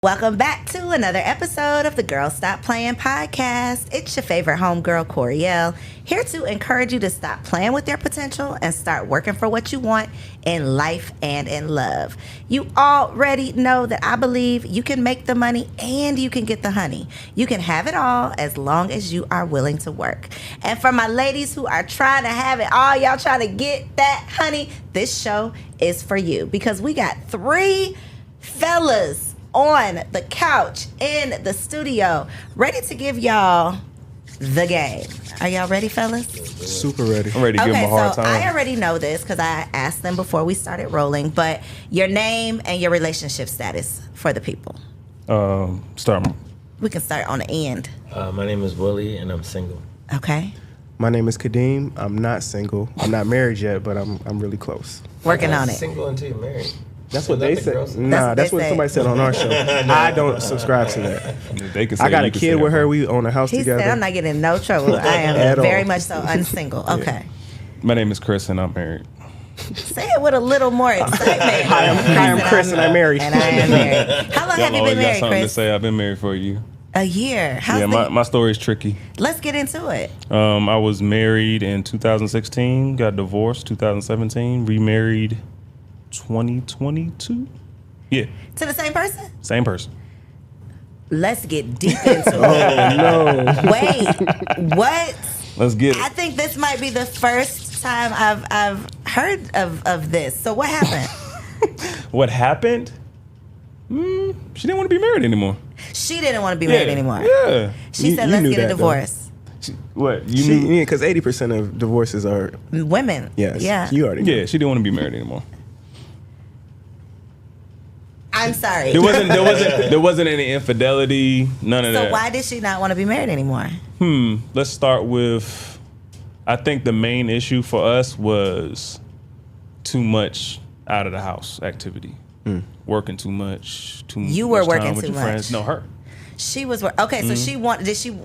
Welcome back to another episode of the Girl Stop Playing podcast. It's your favorite homegirl, Coriel, here to encourage you to stop playing with your potential and start working for what you want in life and in love. You already know that I believe you can make the money and you can get the honey. You can have it all as long as you are willing to work. And for my ladies who are trying to have it all, y'all trying to get that honey, this show is for you because we got 3 fellas on the couch in the studio, ready to give y'all the game. Are y'all ready, fellas? Super ready. I'm ready to give them a hard time. I already know this because I asked them before we started rolling, but your name and your relationship status for the people. Start. We can start on the end. My name is Willie, and I'm single. Okay. My name is Kadeem. I'm not single. I'm not married yet, but I'm really close. Working on it. Single until you're married. That's what they said. Nah, that's what somebody said on our show. I don't subscribe to that. They can say I got a kid with her. We own a house He together. said I'm not getting in no trouble. I am very much so unsingle. Okay. My name is Chris, and I'm married. Say it with a little more excitement. Hi, I'm Chris, and I'm married. And I am married. How long have you been married, got something Chris? to say. I've been married for a year. A year. How's My story's tricky. Let's get into it. I was married in 2016, got divorced 2017, remarried 2022. Yeah. To the same person? Same person. Let's get deep into it. No. Wait, what? Let's get I it. think this might be the first time I've heard of this. So what happened? What happened? She didn't want to be married anymore. She didn't want to be married anymore. Yeah. She said, You let's knew get a that, divorce. What? You knew? Yeah, because 80% of divorces are. Women. Yes. Yeah. You already know. Yeah, she didn't want to be married anymore. I'm sorry. There wasn't any infidelity, none of that. So why did she not want to be married anymore? Let's start with, I think the main issue for us was too much out of the house activity. Working too much. You were much time working with too your much. friends. No, her. She was okay. So she wanted. Did she?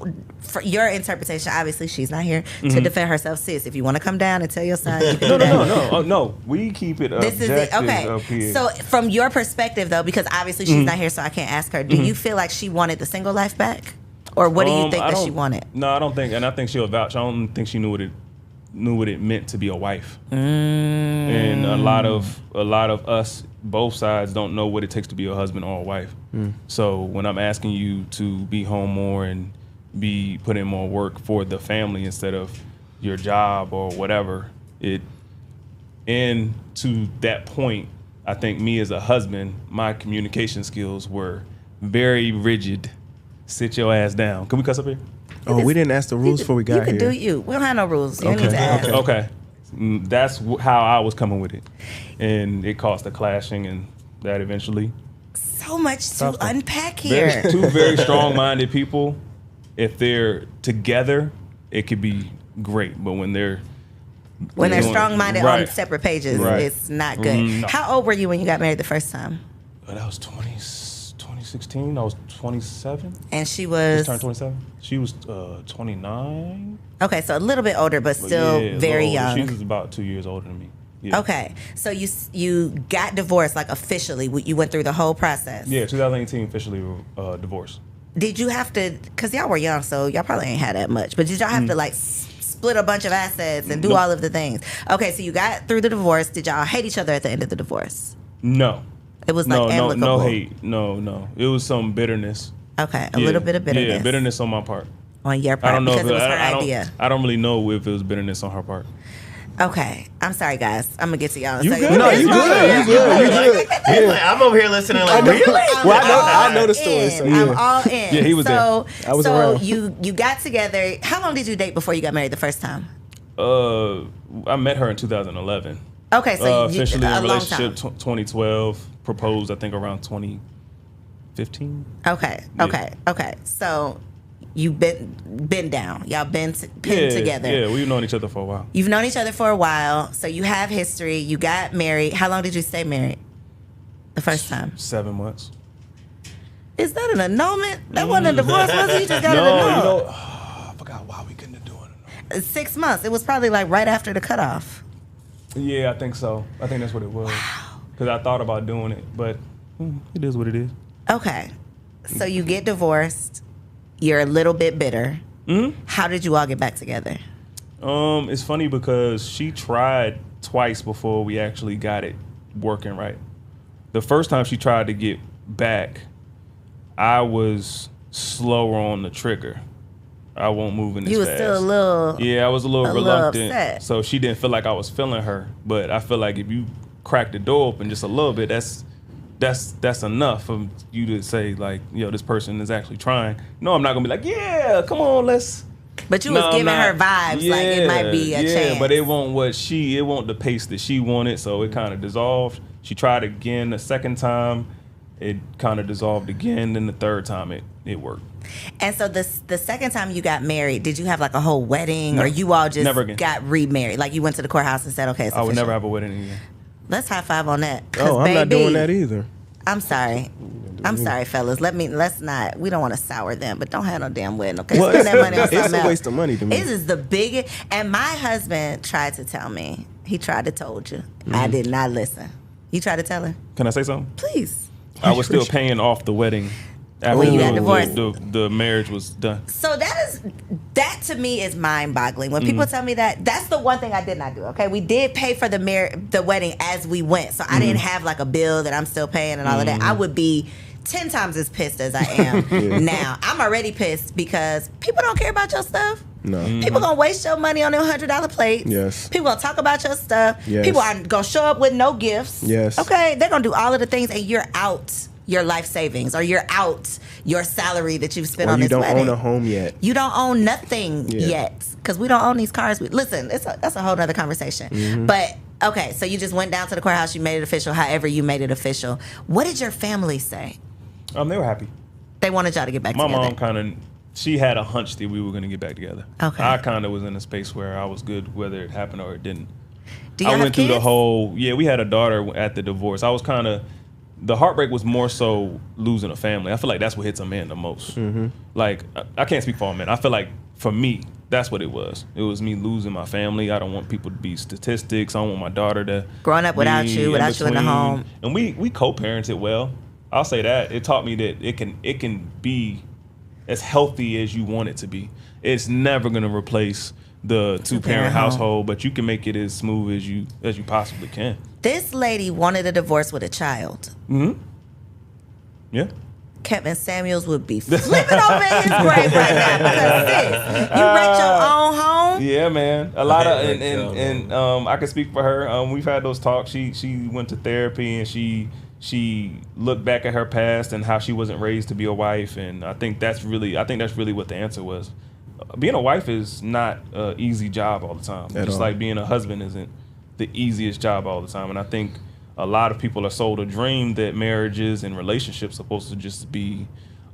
For your interpretation, obviously she's not here to defend herself. Sis, if you want to come down and tell your side, you can do that. No. Oh, no. We keep it This is it. objective Okay. up here. So from your perspective, though, because obviously she's not here, so I can't ask her. Do you feel like she wanted the single life back, or what do you think that she wanted? No, I don't think, and I think she'll vouch. I don't think she knew what it meant to be a wife. And a lot of us, both sides, don't know what it takes to be a husband or a wife. So when I'm asking you to be home more and put in more work for the family instead of your job or whatever, and to that point, I think me as a husband, my communication skills were very rigid. Sit your ass down. Can we cuss up here? Oh, we didn't ask the rules before we got You here. can do you. We don't have no rules. You don't need to ask. Okay. That's how I was coming with it. And it caused a clashing and that eventually. So much to unpack here. Two very strong-minded people, if they're together, it could be great. But when they're strong-minded on Right. separate pages, Right. it's not good. No. How old were you when you got married the first time? That was 2016. I was 27. And she Just was turned 27. She was 29. okay, so a little bit older, but But still yeah, very little older. young. She was about 2 years older than me. Yeah. Okay, so you got divorced like officially. You went through the whole process. Yeah, 2018 officially divorced. Did you have to? Because y'all were young, so y'all probably ain't had that much. But did y'all have to like split a bunch of assets and do Nope. all of the things? Okay, so you got through the divorce. Did y'all hate each other at the end of the divorce? No. It was like amicable. No hate. No. It was some bitterness. Okay, a little bit of bitterness. Yeah, bitterness on my part. On your part I don't know because if it was her I don't- idea. I don't really know if it was bitterness on her part. Okay, I'm sorry, guys. I'm gonna get to y'all. You So good? No, you good. You good. He's like, I'm over here listening like, really? Well, I know the story. So I'm yeah. all in. Yeah, he was so, there. I was so around. you got together. How long did you date before you got married the first time? I met her in 2011. Okay, so you, Officially a in long relationship time. 2012. Proposed, I think, around 2015. Okay, Yeah. okay. So you've been down. Y'all been pinned Yeah, together. Yeah, we've known each other for a while. You've known each other for a while, so you have history. You got married. How long did you stay married? The first time. 7 months. Is that an annulment? That wasn't a divorce, was it? You just got No, an annulment. you know, I forgot why we couldn't do it. 6 months. It was probably like right after the cutoff. Yeah, I think so. I think that's what it was. Because I thought about doing it, but it is what it is. Okay. So you get divorced. You're a little bit bitter. Mm-hmm. How did you all get back together? It's funny because she tried twice before we actually got it working right. The first time she tried to get back, I was slower on the trigger. I won't move in this fast. You was still a little... Yeah, I was a little reluctant. upset. So she didn't feel like I was feeling her. But I feel like if you crack the door open just a little bit, that's enough for you to say, like, yo, this person is actually trying. No, I'm not going to be like, yeah, come on, let's... But you was giving her vibes like it might be a chance. Yeah, but it won't the pace that she wanted, so it kind of dissolved. She tried again the second time, it kind of dissolved again. Then the third time it worked. And so the second time you got married, did you have like a whole wedding, or you all just got remarried? Like you went to the courthouse and said, okay, it's I would official. never have a wedding again. Let's high five on that. Oh, I'm not doing that either. I'm sorry, fellas. Let's not. We don't want to sour them, but don't have no damn wedding. Okay, Well, spend that money on something it's a waste of money to me. This is the biggest. And my husband tried to tell me. He tried to told you. I did not listen. You tried to tell her? Can I say something? Please. I was still paying off the wedding after When you got divorced. the marriage was done. So that to me is mind-boggling. When people tell me that, that's the one thing I did not do. Okay, we did pay for the wedding as we went, so I didn't have like a bill that I'm still paying and all of that. I would be 10 times as pissed as I am now. I'm already pissed because people don't care about your stuff. No. People gonna waste your money on them $100 plates. Yes. People gonna talk about your stuff. Yes. People are gonna show up with no gifts. Yes. Okay, they're gonna do all of the things, and you're out your life savings, or you're out your salary that you've spent Or on you this don't wedding. own a home yet. You don't own nothing yet, because we don't own these cars. Listen, that's a whole nother conversation. But okay, so you just went down to the courthouse, you made it official. However, you made it official. What did your family say? They were happy. They wanted y'all to get back My together. mom kind of, she had a hunch that we were going to get back together. Okay. I kind of was in a space where I was good whether it happened or it didn't. Do y'all I have went through the kids? whole, we had a daughter at the divorce. I was kind of, the heartbreak was more so losing a family. I feel like that's what hits a man the most. Like, I can't speak for all men. I feel like for me, that's what it was. It was me losing my family. I don't want people to be statistics. I don't want my daughter to Growing up without be you in the home. And we co-parented well. I'll say that. It taught me that it can be as healthy as you want it to be. It's never going to replace the two-parent household, but you can make it as smooth as you possibly can. This lady wanted a divorce with a child. Yeah. Kevin Samuels would be flipping over in his grave right now because sis, you rent your own home. Yeah, man. A lot of and I can speak for her. We've had those talks. She went to therapy and she looked back at her past and how she wasn't raised to be a wife, and I think that's really what the answer was. Being a wife is not an easy job all the time. Just like being a husband isn't the easiest job all the time. And I think a lot of people are sold a dream that marriages and relationships are supposed to just be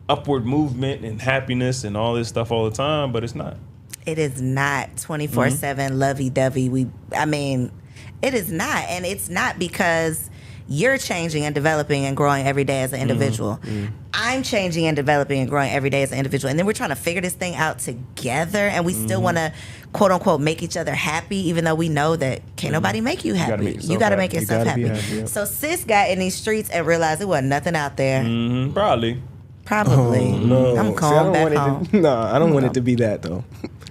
upward movement and happiness and all this stuff all the time, but it's not. It is not 24/7 lovey-dovey. It is not. And it's not because you're changing and developing and growing every day as an individual. I'm changing and developing and growing every day as an individual. And then we're trying to figure this thing out together, and we still want to, quote unquote, make each other happy, even though we know that can't nobody make you happy. You got to make yourself happy. Yep. So sis got in these streets and realized there wasn't nothing out there. Probably. Oh, no. I'm calling back home. I don't want it to be that, though.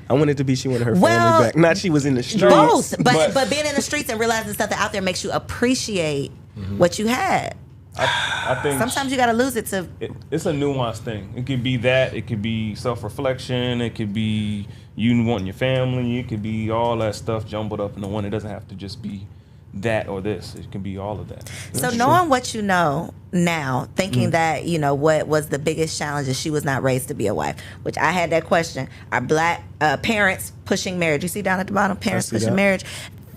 I want it to be she wanted her family back. Not she was in the streets. Both. But being in the streets and realizing stuff that out there makes you appreciate what you had. I think sometimes you got to lose it to. It's a nuanced thing. It could be that. It could be self-reflection. It could be you wanting your family. It could be all that stuff jumbled up into one. It doesn't have to just be that or this. It can be all of that. So knowing what you know now, thinking that, what was the biggest challenge is she was not raised to be a wife, which I had that question. Are black parents pushing marriage? You see down at the bottom, parents pushing marriage.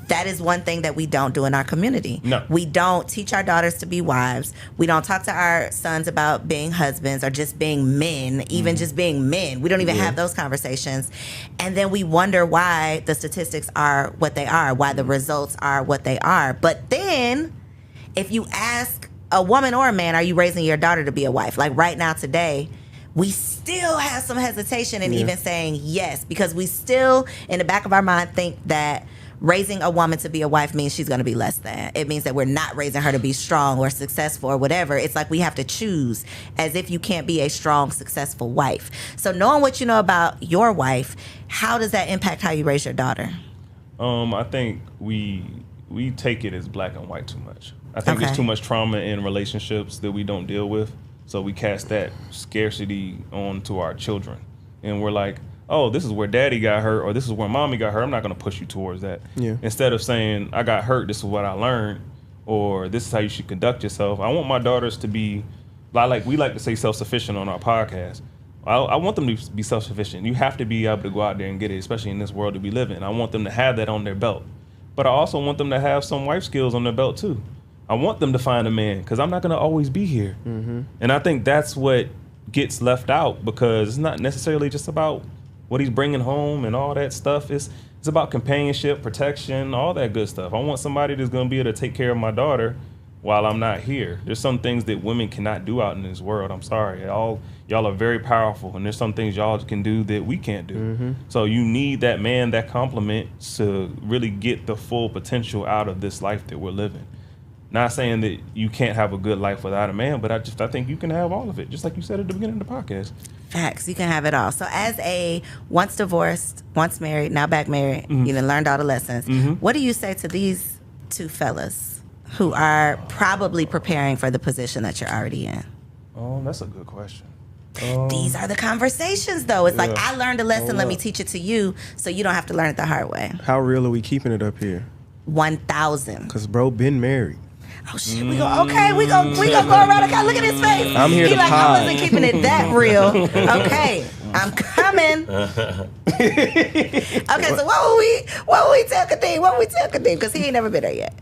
That is one thing that we don't do in our community. No. We don't teach our daughters to be wives. We don't talk to our sons about being husbands or just being men, even just being men. We don't even have those conversations. And then we wonder why the statistics are what they are, why the results are what they are. But then if you ask a woman or a man, are you raising your daughter to be a wife? Like right now today, we still have some hesitation in even saying yes, because we still in the back of our mind think that raising a woman to be a wife means she's going to be less than. It means that we're not raising her to be strong or successful or whatever. It's like we have to choose, as if you can't be a strong, successful wife. So knowing what you know about your wife, how does that impact how you raise your daughter? I think we take it as black and white too much. I think there's too much trauma in relationships that we don't deal with. So we cast that scarcity onto our children. And we're like, oh, this is where daddy got hurt, or this is where mommy got hurt. I'm not going to push you towards that. Yeah. Instead of saying, I got hurt, this is what I learned, or this is how you should conduct yourself. I want my daughters to be, we like to say self-sufficient on our podcast. I want them to be self-sufficient. You have to be able to go out there and get it, especially in this world that we live in. I want them to have that on their belt. But I also want them to have some wife skills on their belt too. I want them to find a man, because I'm not going to always be here. Mm-hmm. And I think that's what gets left out, because it's not necessarily just about what he's bringing home and all that stuff. It's about companionship, protection, all that good stuff. I want somebody that's going to be able to take care of my daughter while I'm not here. There's some things that women cannot do out in this world. I'm sorry. Y'all are very powerful, and there's some things y'all can do that we can't do. Mm-hmm. So you need that man, that complement, to really get the full potential out of this life that we're living. Not saying that you can't have a good life without a man, but I think you can have all of it, just like you said at the beginning of the podcast. Facts. You can have it all. So as a once divorced, once married, now back married, mm-hmm. you done learned all the lessons. Mm-hmm. What do you say to these two fellas who are probably preparing for the position that you're already in? Oh, that's a good question. These are the conversations, though. It's like, I learned a lesson, let me teach it to you, so you don't have to learn it the hard way. How real are we keeping it up here? 1,000. Because bro been married. Oh shit, we gonna go around the guy. Look at his face. I'm here to pod. I wasn't keeping it that real. Okay, I'm coming. Okay, so what would we tell Kadeem? What would we tell Kadeem? Because he ain't never been there yet.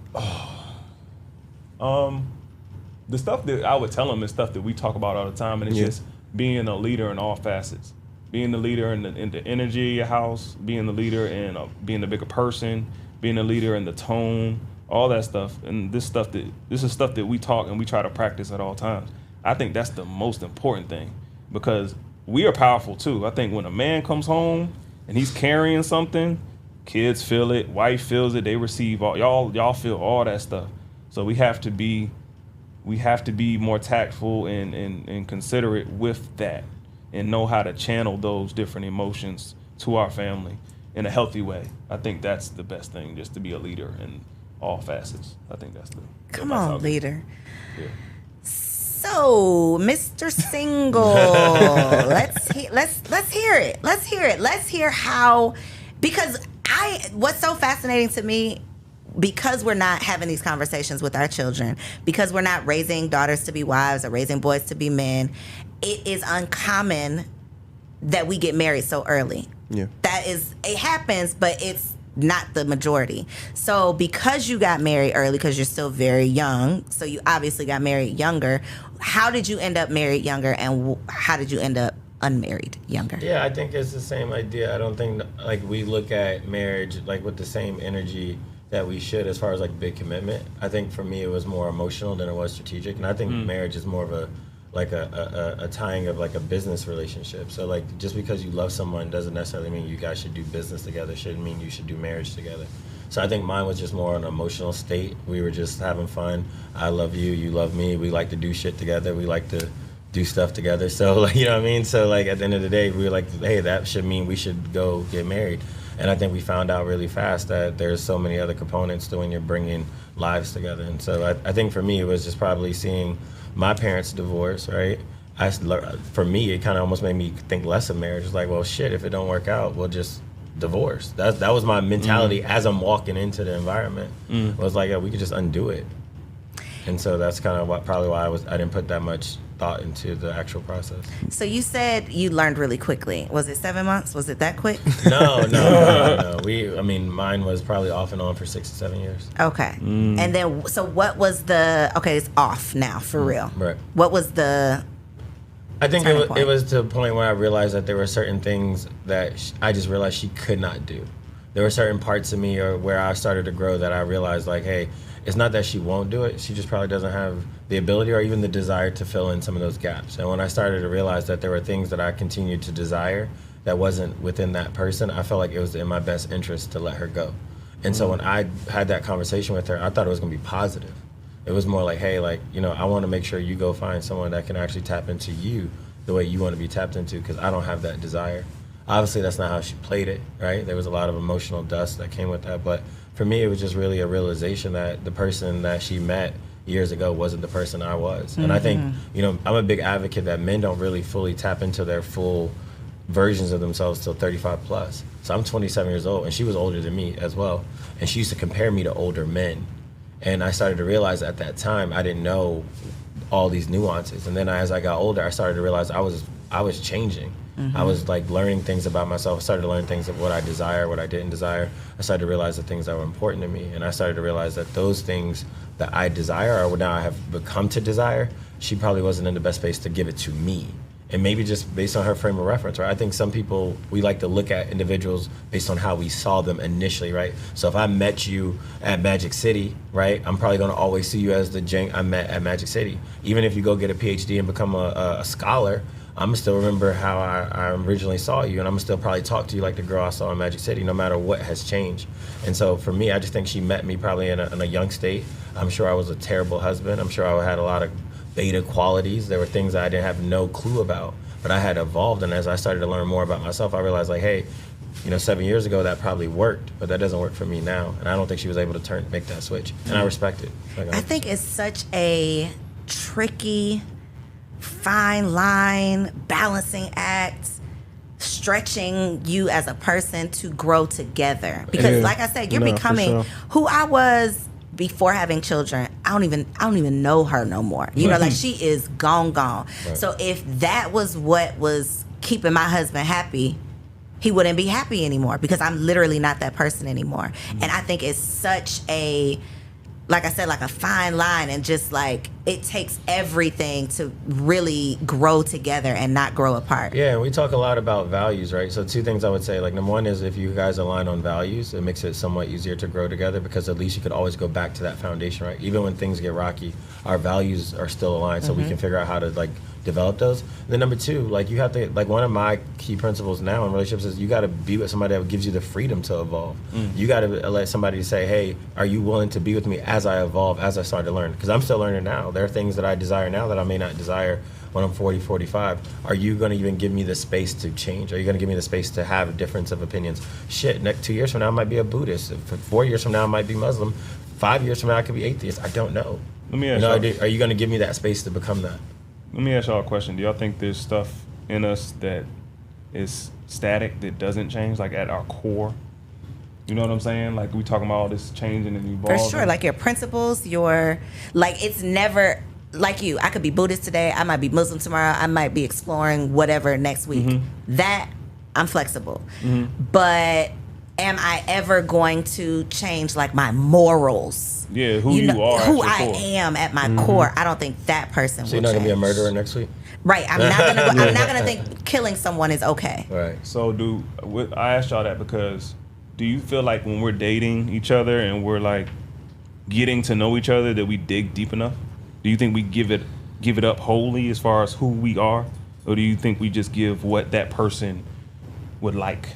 The stuff that I would tell him is stuff that we talk about all the time, and it's just being a leader in all facets. Being the leader in the energy of your house, being the leader in being the bigger person, being the leader in the tone, all that stuff. And this is stuff that we talk and we try to practice at all times. I think that's the most important thing, because we are powerful too. I think when a man comes home and he's carrying something, kids feel it, wife feels it, they receive all, y'all feel all that stuff. So we have to be more tactful and considerate with that, and know how to channel those different emotions to our family in a healthy way. I think that's the best thing, just to be a leader in all facets. I think that's the come on, leader. Yeah. So, Mr. Single, let's hear it. Let's hear how, because what's so fascinating to me, because we're not having these conversations with our children, because we're not raising daughters to be wives or raising boys to be men, it is uncommon that we get married so early. Yeah. It happens, but it's not the majority. So because you got married early, because you're still very young, so you obviously got married younger, how did you end up married younger, and how did you end up unmarried younger? Yeah, I think it's the same idea. I don't think we look at marriage with the same energy that we should, as far as big commitment. I think for me it was more emotional than it was strategic, and I think marriage is more of a tying of a business relationship. So just because you love someone doesn't necessarily mean you guys should do business together, shouldn't mean you should do marriage together. So I think mine was just more an emotional state. We were just having fun. I love you, you love me. We like to do shit together. We like to do stuff together. So you know what I mean? So at the end of the day, we were like, hey, that should mean we should go get married. And I think we found out really fast that there's so many other components to when you're bringing lives together. And so I think for me, it was just probably seeing my parents divorce, right? For me, it kind of almost made me think less of marriage. It's like, well, shit, if it don't work out, we'll just divorce. That was my mentality as I'm walking into the environment. It was like, yeah, we could just undo it. And so that's kind of probably why I didn't put that much thought into the actual process. So you said you learned really quickly. Was it 7 months? Was it that quick? No. Mine was probably off and on for 6 to 7 years. Okay. And then, so what was it's off now, for real. Right. What was the I think it was to the point where I realized that there were certain things that I just realized she could not do. There were certain parts of me or where I started to grow that I realized hey, it's not that she won't do it. She just probably doesn't have the ability or even the desire to fill in some of those gaps. And when I started to realize that there were things that I continued to desire that wasn't within that person, I felt like it was in my best interest to let her go. And so when I had that conversation with her, I thought it was going to be positive. It was more like, hey, like, you know, I want to make sure you go find someone that can actually tap into you the way you want to be tapped into, because I don't have that desire. Obviously, that's not how she played it, right? There was a lot of emotional dust that came with that. But for me, it was just really a realization that the person that she met years ago wasn't the person I was. And I think, you know, I'm a big advocate that men don't really fully tap into their full versions of themselves till 35 plus. So I'm 27 years old, and she was older than me as well. And she used to compare me to older men. And I started to realize at that time, I didn't know all these nuances. And then as I got older, I started to realize I was changing. I was like learning things about myself. I started to learn things of what I desire, what I didn't desire. I started to realize the things that were important to me. And I started to realize that those things that I desire, or now I have become to desire, she probably wasn't in the best space to give it to me. And maybe just based on her frame of reference, right? I think some people, we like to look at individuals based on how we saw them initially, right? So if I met you at Magic City, right, I'm probably gonna always see you as the Jane I met at Magic City. Even if you go get a PhD and become a scholar, I'm gonna still remember how I originally saw you, and I'm gonna still probably talk to you like the girl I saw in Magic City, no matter what has changed. And so for me, I just think she met me probably in a young state. I'm sure I was a terrible husband. I'm sure I had a lot of beta qualities. There were things that I didn't have no clue about, but I had evolved. And as I started to learn more about myself, I realized like, hey, you know, 7 years ago that probably worked, but that doesn't work for me now. And I don't think she was able to make that switch. And I respect it. Like, I think it's such a tricky, fine line, balancing act, stretching you as a person to grow together. Because like I said, you're becoming who I was before having children. I don't even know her no more. You know, like she is gone. Right. So if that was what was keeping my husband happy, he wouldn't be happy anymore, because I'm literally not that person anymore. And I think it's such a, like I said, like a fine line, and just like it takes everything to really grow together and not grow apart. Yeah, and we talk a lot about values, right? So two things I would say, like number one is if you guys align on values, it makes it somewhat easier to grow together, because at least you could always go back to that foundation, right? Even when things get rocky, our values are still aligned, so we can figure out how to like develop those. And then number two, like you have to, like one of my key principles now in relationships is you got to be with somebody that gives you the freedom to evolve. You got to let somebody say, hey, are you willing to be with me as I evolve, as I start to learn? Because I'm still learning now. There are things that I desire now that I may not desire when I'm 40, 45. Are you going to even give me the space to change? Are you going to give me the space to have a difference of opinions? Shit, next 2 years from now I might be a Buddhist. 4 years from now I might be Muslim. 5 years from now I could be atheist. I don't know. Let me ask are you going to give me that space to become that? Let me ask y'all a question. Do y'all think there's stuff in us that is static, that doesn't change, like at our core? You know what I'm saying? Like we talking about all this changing and evolving. For sure, like your principles, like it's never like you. I could be Buddhist today. I might be Muslim tomorrow. I might be exploring whatever next week. That I'm flexible. But am I ever going to change like my morals? Yeah, who you are. Who I am at my core. I don't think that person will change. So you're not gonna be a murderer next week? Right. I'm not gonna think killing someone is okay. Right. So I asked y'all that because do you feel like when we're dating each other and we're like getting to know each other that we dig deep enough? Do you think we give it up wholly as far as who we are? Or do you think we just give what that person would like?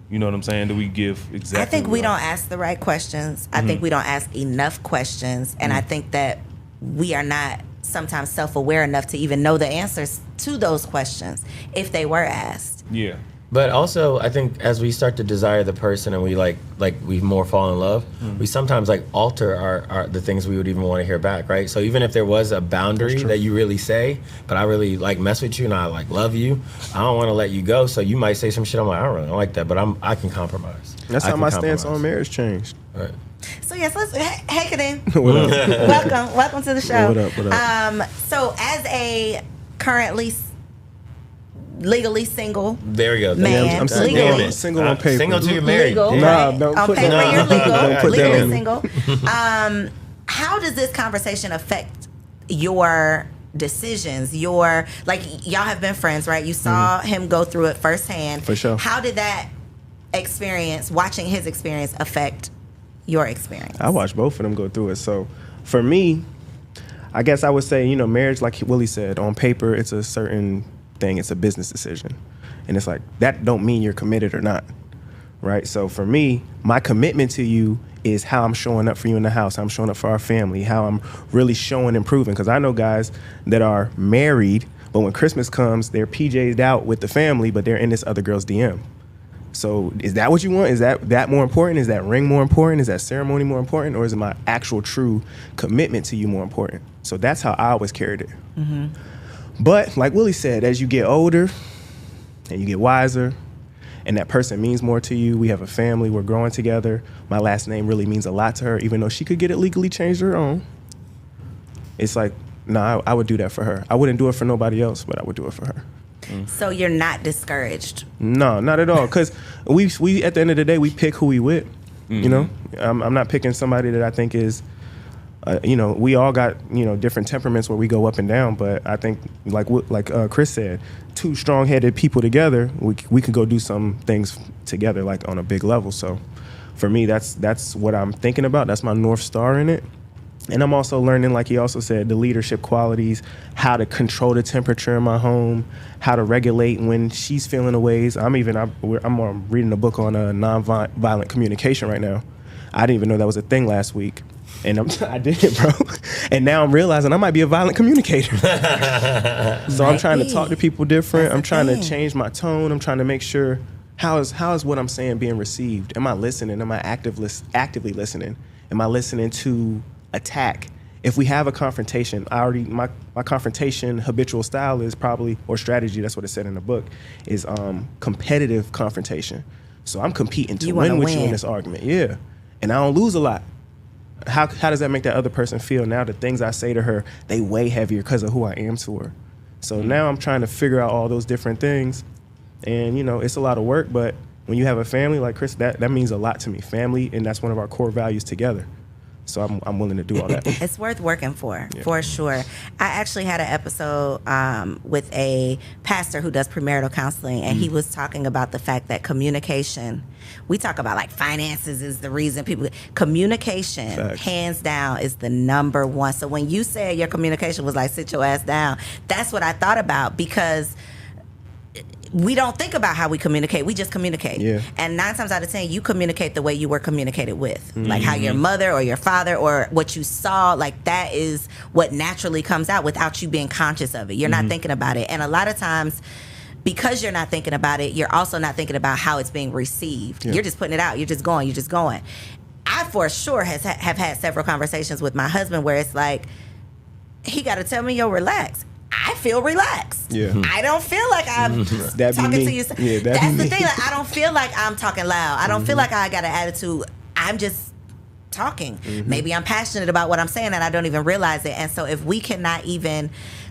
You know what I'm saying? Do we give exactly? I think we don't ask the right questions. I think we don't ask enough questions. And I think that we are not sometimes self-aware enough to even know the answers to those questions if they were asked. Yeah. But also, I think as we start to desire the person and we like we more fall in love, we sometimes like alter our the things we would even want to hear back, right? So even if there was a boundary that you really say, but I really like mess with you and I like love you, I don't want to let you go. So you might say some shit. I'm like, I don't really like that, but I can compromise. That's how my stance on marriage changed. Right. So yes, let's hey Kaden. What up? welcome to the show. What up? So as a currently legally single. There we go. Man, I'm single. Single on paper. Single till you're married. Legal, Nah, right? don't On put paper, that on you're me. legal. Don't put that Legally on me. single. How does this conversation affect your decisions? Y'all have been friends, right? You saw him go through it firsthand. For sure. How did that experience, watching his experience, affect your experience? I watched both of them go through it. So for me, I guess I would say, marriage, like Willie said, on paper, it's a certain thing. It's a business decision. And it's like, that don't mean you're committed or not, right? So for me, my commitment to you is how I'm showing up for you in the house, how I'm showing up for our family, how I'm really showing and proving. Because I know guys that are married, but when Christmas comes, they're PJ'd out with the family, but they're in this other girl's DM. So is that what you want? Is that more important? Is that ring more important? Is that ceremony more important? Or is it my actual true commitment to you more important? So that's how I always carried it. Mm-hmm. But like Willie said, as you get older and you get wiser, and that person means more to you, we have a family, we're growing together, my last name really means a lot to her, even though she could get it legally changed her own. It's like, no, I would do that for her. I wouldn't do it for nobody else, but I would do it for her. So you're not discouraged? No, not at all. Because we at the end of the day, we pick who we with. You know, I'm not picking somebody that I think is, we all got, different temperaments where we go up and down. But I think, like Chris said, two strong-headed people together, we could go do some things together, like on a big level. So for me, that's what I'm thinking about. That's my North Star in it. And I'm also learning, like he also said, the leadership qualities, how to control the temperature in my home, how to regulate when she's feeling the ways. I'm reading a book on nonviolent communication right now. I didn't even know that was a thing last week. And I did it, bro. And now I'm realizing I might be a violent communicator. So I'm trying to talk to people different. I'm trying to change my tone. I'm trying to make sure, how is what I'm saying being received? Am I listening? Am I actively listening? Am I listening to attack? If we have a confrontation, my confrontation habitual style is probably, or strategy, that's what it said in the book, is competitive confrontation. So I'm competing to win with you in this argument. Yeah. And I don't lose a lot. How does that make that other person feel? Now the things I say to her, they weigh heavier because of who I am to her. So now I'm trying to figure out all those different things. And, it's a lot of work, but when you have a family like Chris, that means a lot to me. Family, and that's one of our core values together. So I'm willing to do all that. It's worth working for sure. I actually had an episode with a pastor who does premarital counseling, and he was talking about the fact that communication, we talk about like finances is the reason communication, Facts. Hands down, is the number one. So when you said your communication was like, sit your ass down, that's what I thought about, because we don't think about how we communicate. We just communicate. Yeah. And 9 times out of 10, you communicate the way you were communicated with. Mm-hmm. Like how your mother or your father or what you saw, like that is what naturally comes out without you being conscious of it. You're not thinking about it. And a lot of times, because you're not thinking about it, you're also not thinking about how it's being received. Yeah. You're just putting it out. You're just going. I for sure have had several conversations with my husband where it's like, he got to tell me, yo, relax. I feel relaxed. Yeah. I don't feel like I'm talking to you. Yeah, that's the thing. Like, I don't feel like I'm talking loud. I don't feel like I got an attitude. I'm just talking. Maybe I'm passionate about what I'm saying and I don't even realize it. And so if we cannot even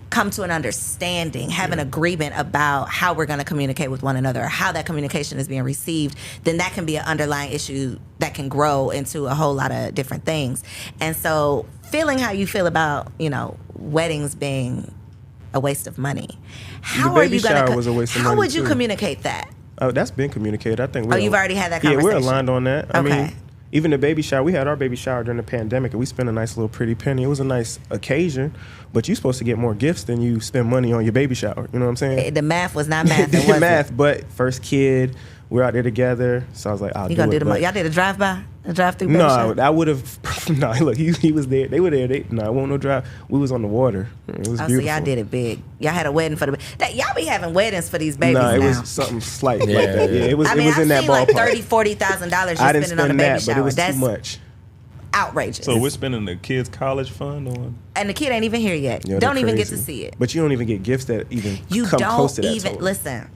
come to an understanding, have an agreement about how we're going to communicate with one another, or how that communication is being received, then that can be an underlying issue that can grow into a whole lot of different things. And so feeling how you feel about, weddings being a waste of money. How are you going to? Was a waste of money. How would you communicate that? Oh, that's been communicated. I think. You've already had that conversation. Yeah, we're aligned on that. Okay. I mean, even the baby shower, we had our baby shower during the pandemic, and we spent a nice little pretty penny. It was a nice occasion, but you're supposed to get more gifts than you spend money on your baby shower. You know what I'm saying? The math was not math. It wasn't. But first kid, we're out there together, so I was like, I'll do it. Y'all did a drive-by? A drive-through? No, I would have. No, look, he was there. They were there. It won't no drive. We was on the water. It was beautiful. So y'all did it big. Y'all had a wedding for y'all be having weddings for these babies now. No, it was something slight like that. Yeah, it was. It was in that ballpark. Like $30,000-$40,000 you're spending on a baby shower. But it was too much. Outrageous. So we're spending the kids' college fund on, and the kid ain't even here yet. Don't even get to see it. But you don't even get gifts that even come close to that. You don't even listen.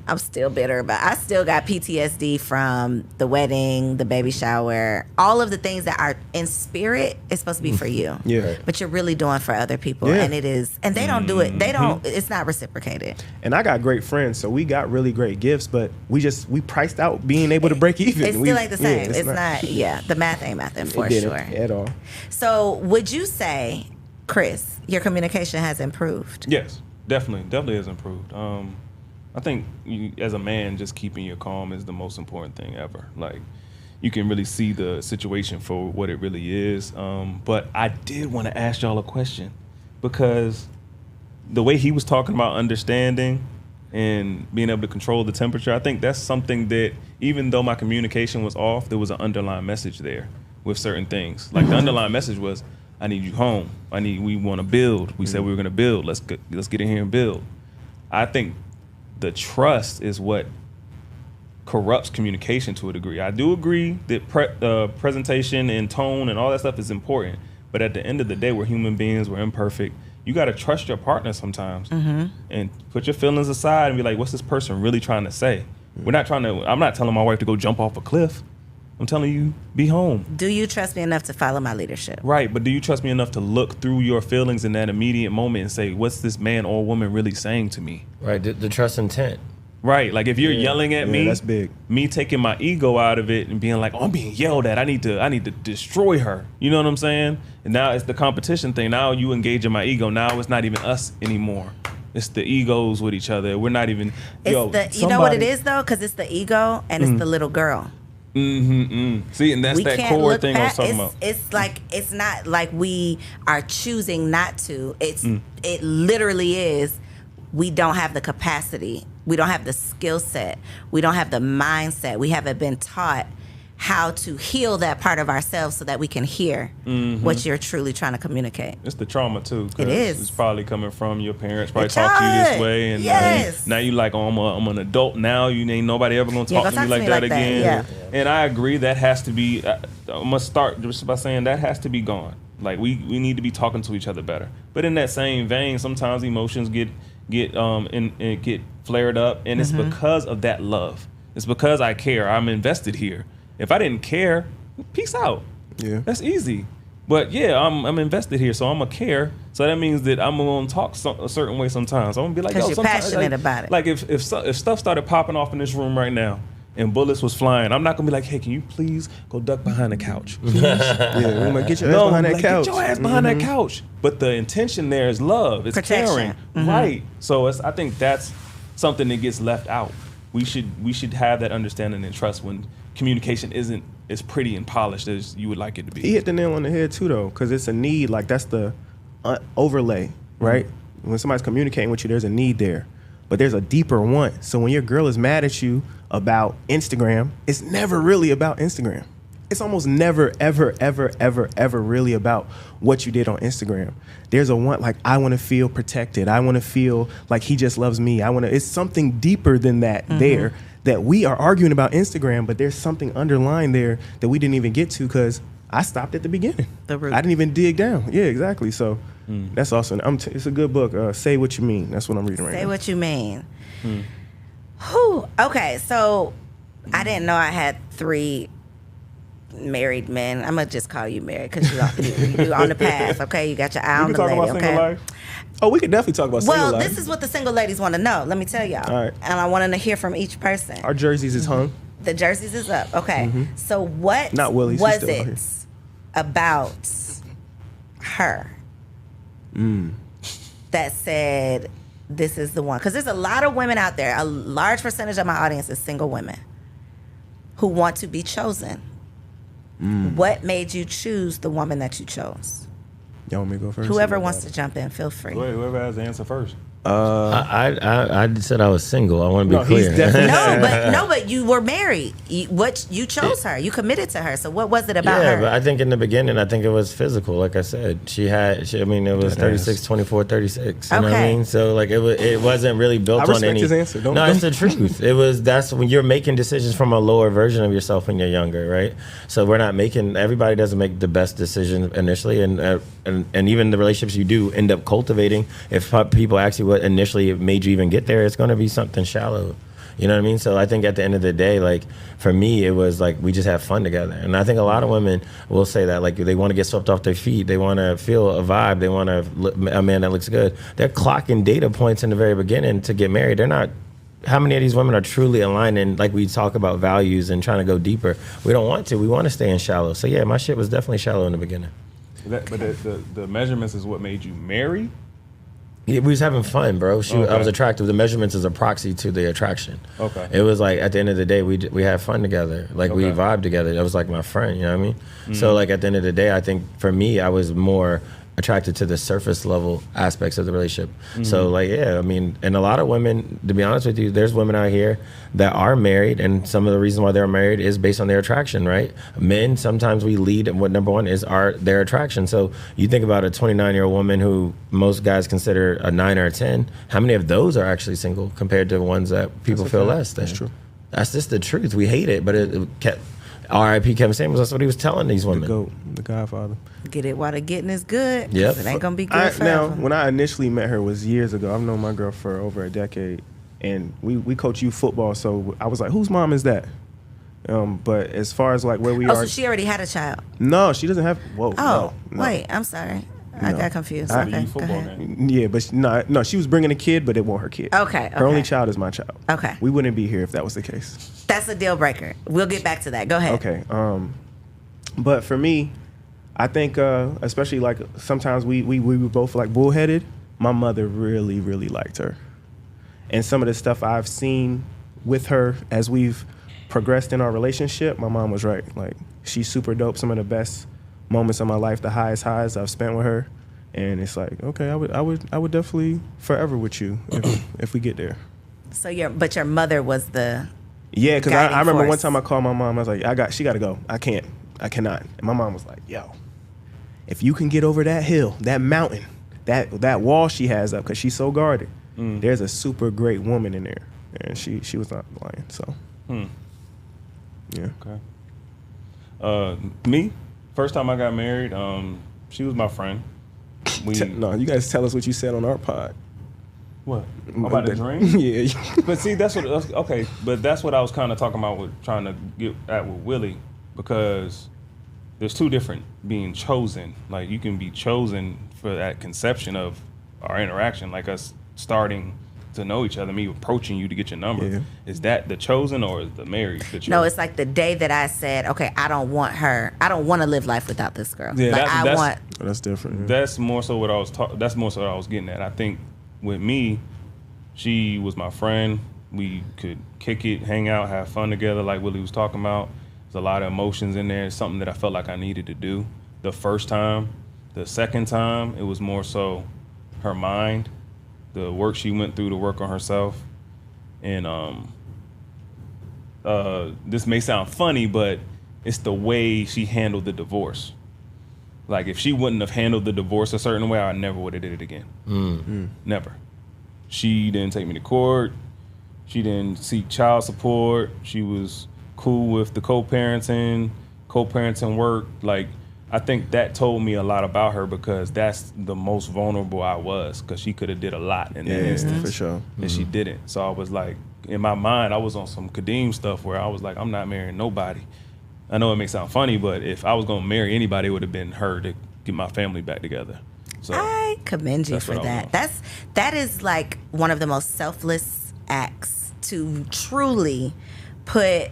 I'm still bitter about. I still got PTSD from the wedding, the baby shower, all of the things that are in spirit is supposed to be for you. Yeah. But you're really doing for other people, and it is, and they don't do it. They don't. It's not reciprocated. And I got great friends, so we got really great gifts, but we priced out being able to break even. It still ain't the same. It's not. Yeah, the math ain't mathing for sure at all. So would you say, Chris, your communication has improved? Yes, definitely has improved. I think as a man, just keeping your calm is the most important thing ever. Like, you can really see the situation for what it really is. But I did want to ask y'all a question, because the way he was talking about understanding, and being able to control the temperature. I think that's something that, even though my communication was off, there was an underlying message there with certain things. Like the underlying message was, I need you home. We want to build. We said we were going to build. Let's get in here and build. I think the trust is what corrupts communication to a degree. I do agree that presentation and tone and all that stuff is important, but at the end of the day, we're human beings, we're imperfect. You got to trust your partner sometimes and put your feelings aside and be like, what's this person really trying to say? I'm not telling my wife to go jump off a cliff. I'm telling you, be home. Do you trust me enough to follow my leadership? Right, but do you trust me enough to look through your feelings in that immediate moment and say, what's this man or woman really saying to me? Right, the trust intent. Right, like if you're yelling at me, that's big. Me taking my ego out of it and being like, oh, I'm being yelled at. I need to destroy her. You know what I'm saying? And now it's the competition thing. Now you engage in my ego. Now it's not even us anymore. It's the egos with each other. We're not even. You know what it is though? Because it's the ego and it's the little girl. See, and that's that core thing I was talking about. It's like, it's not like we are choosing not to. It literally is. We don't have the capacity. We don't have the skill set. We don't have the mindset. We haven't been taught how to heal that part of ourselves so that we can hear what you're truly trying to communicate. It's the trauma too. It is. It's probably coming from your parents. Probably talk to you this way, and now you like, oh, I'm an adult now. You ain't nobody ever gonna talk to me like that again. Yeah. And I agree that has to be. I'm gonna start just by saying that has to be gone. Like we need to be talking to each other better. But in that same vein, sometimes emotions get flared up, and it's because of that love. It's because I care. I'm invested here. If I didn't care, peace out. Yeah, that's easy. But yeah, I'm invested here, so I'm gonna care. So that means that I'm gonna talk a certain way sometimes. I'm gonna be like, because you're passionate about it. Like if stuff started popping off in this room right now, and bullets was flying, I'm not gonna be like, hey, can you please go duck behind the couch? Yeah, we might get your ass behind that couch. Get your ass behind that couch. But the intention there is love. It's protection. Caring, right? So I think that's something that gets left out. We should have that understanding and trust when communication isn't as pretty and polished as you would like it to be. He hit the nail on the head too, though, because it's a need. Like that's the overlay, right? When somebody's communicating with you, there's a need there, but there's a deeper want. So when your girl is mad at you about Instagram, it's never really about Instagram. It's almost never, ever, ever, ever, ever really about what you did on Instagram. There's a want, like, I want to feel protected. I want to feel like he just loves me. It's something deeper than that there that we are arguing about Instagram, but there's something underlying there that we didn't even get to because I stopped at the beginning. The root. I didn't even dig down. Yeah, exactly. So that's awesome. It's a good book. Say What You Mean. That's what I'm reading right now. Say What You Mean. Whew. Okay, so I didn't know I had 3 married men. I'm gonna just call you married because you're on the path. Okay, you got your eye on the lady. Okay. Life? Oh, we could definitely talk about single life. Well, this is what the single ladies want to know. Let me tell y'all. All right. And I want to hear from each person. Our jerseys is hung. The jerseys is up. Okay. So what was it about her that said this is the one? Because there's a lot of women out there. A large percentage of my audience is single women who want to be chosen. What made you choose the woman that you chose? Y'all want me to go first? Whoever wants to jump in, feel free. Wait, whoever has the answer first. I said I was single. I want to be clear. But you were married. You chose her. You committed to her. So what was it about her? Yeah, but I think in the beginning, I think it was physical. Like I said, it was 36, 24, 36. You know what I mean? So like it wasn't really built on any. His answer. It's the truth. That's when you're making decisions from a lower version of yourself when you're younger, right? So everybody doesn't make the best decision initially, and even the relationships you do end up cultivating. If people ask you what initially made you even get there, it's going to be something shallow. You know what I mean? So I think at the end of the day, like for me, it was like we just have fun together. And I think a lot of women will say that, like they want to get swept off their feet. They want to feel a vibe. They want a man that looks good. They're clocking data points in the very beginning to get married. They're not. How many of these women are truly aligned and like we talk about values and trying to go deeper? We don't want to. We want to stay in shallow. So yeah, my shit was definitely shallow in the beginning. But the measurements is what made you marry? Yeah, we was having fun, bro. I was attractive. The measurements is a proxy to the attraction. Okay. It was like at the end of the day, we had fun together. Like we vibed together. That was like my friend. You know what I mean? So like at the end of the day, I think for me, I was more attracted to the surface level aspects of the relationship. So like, yeah, I mean, and a lot of women, to be honest with you, there's women out here that are married, and some of the reason why they're married is based on their attraction, right? Men, sometimes we lead, and what number one is their attraction. So you think about a 29-year-old woman who most guys consider a 9 or a 10. How many of those are actually single compared to ones that people feel less than? That's true. That's just the truth. We hate it, but it kept. R.I.P. Kevin Samuels. That's what he was telling these women. The GOAT, the Godfather. Get it while the getting is good. Yep. It ain't gonna be good Now, forever. when I initially met her was years ago. I've known my girl for over a decade, and we coach youth football. So I was like, "Whose mom is that?" But as far as like where we Oh, are, so she already had a child. no, she doesn't have. Whoa, Oh, no. wait, I'm sorry. I No. got confused. I- Okay, go Football ahead. game. Yeah, but no, she was bringing a kid, but it wasn't her kid. Okay, Her only okay. child is my child. Okay. We wouldn't be here if that was the case. That's a deal breaker. We'll get back to that. Go ahead. Okay. But for me, I think especially like sometimes we were both like bullheaded. My mother really, really liked her. And some of the stuff I've seen with her as we've progressed in our relationship, my mom was right. Like, she's super dope. Some of the best moments of my life, the highest highs I've spent with her. And it's like, okay, I would definitely forever with you if we get there. So your mother was the Yeah, because guiding I remember one force. time I called my mom. I was like, she got to go. I cannot. And my mom was like, yo, if you can get over that hill, that mountain, that wall she has up, because she's so guarded, there's a super great woman in there. And she was not lying. So, yeah. Okay. Me, first time I got married, she was my friend. No, you guys tell us what you said on our pod. What? About the dream? Yeah. But see, that's what I was kind of talking about with trying to get at with Willie, because there's two different being chosen. Like, you can be chosen for that conception of our interaction, like us starting to know each other, me approaching you to get your number. Yeah. Is that the chosen, or is the married the chosen? No, it's like the day that I said, okay, I don't want to live life without this girl. Yeah, like that's- That's different. Yeah. That's more so what I was that's more so what I was getting at. I think with me, she was my friend. We could kick it, hang out, have fun together, like Willie was talking about. There's a lot of emotions in there. It's something that I felt like I needed to do the first time. The second time, it was more so her mind, the work she went through to work on herself. And this may sound funny, but it's the way she handled the divorce. Like, if she wouldn't have handled the divorce a certain way, I never would have did it again. Never. She didn't take me to court. She didn't seek child support. She was cool with the co-parenting work. Like, I think that told me a lot about her, because that's the most vulnerable I was, because she could have did a lot in that instance. for sure. And she didn't. So I was like, in my mind, I was on some Kadeem stuff where I was like, I'm not marrying nobody. I know it may sound funny, but if I was going to marry anybody, it would have been her to get my family back together. So I commend you That's for what I that. want. That is like one of the most selfless acts, to truly put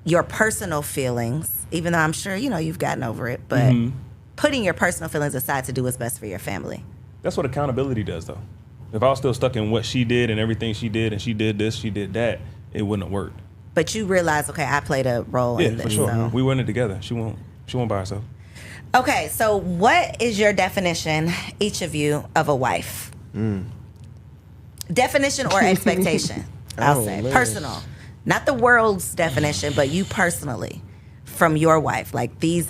your personal feelings, even though I'm sure, you've gotten over it, but putting your personal feelings aside to do what's best for your family. that's what accountability does, though. If I was still stuck in what she did and everything she did, and she did this, she did that, it wouldn't have worked. But you realize, okay, I played a role in Yeah, this. for sure. So. We were in it together. She won't by herself. Okay, so what is your definition, each of you, of a wife? Definition or expectation? I'll Oh, say man. personal, not the world's definition, but you personally, from your wife. Like, this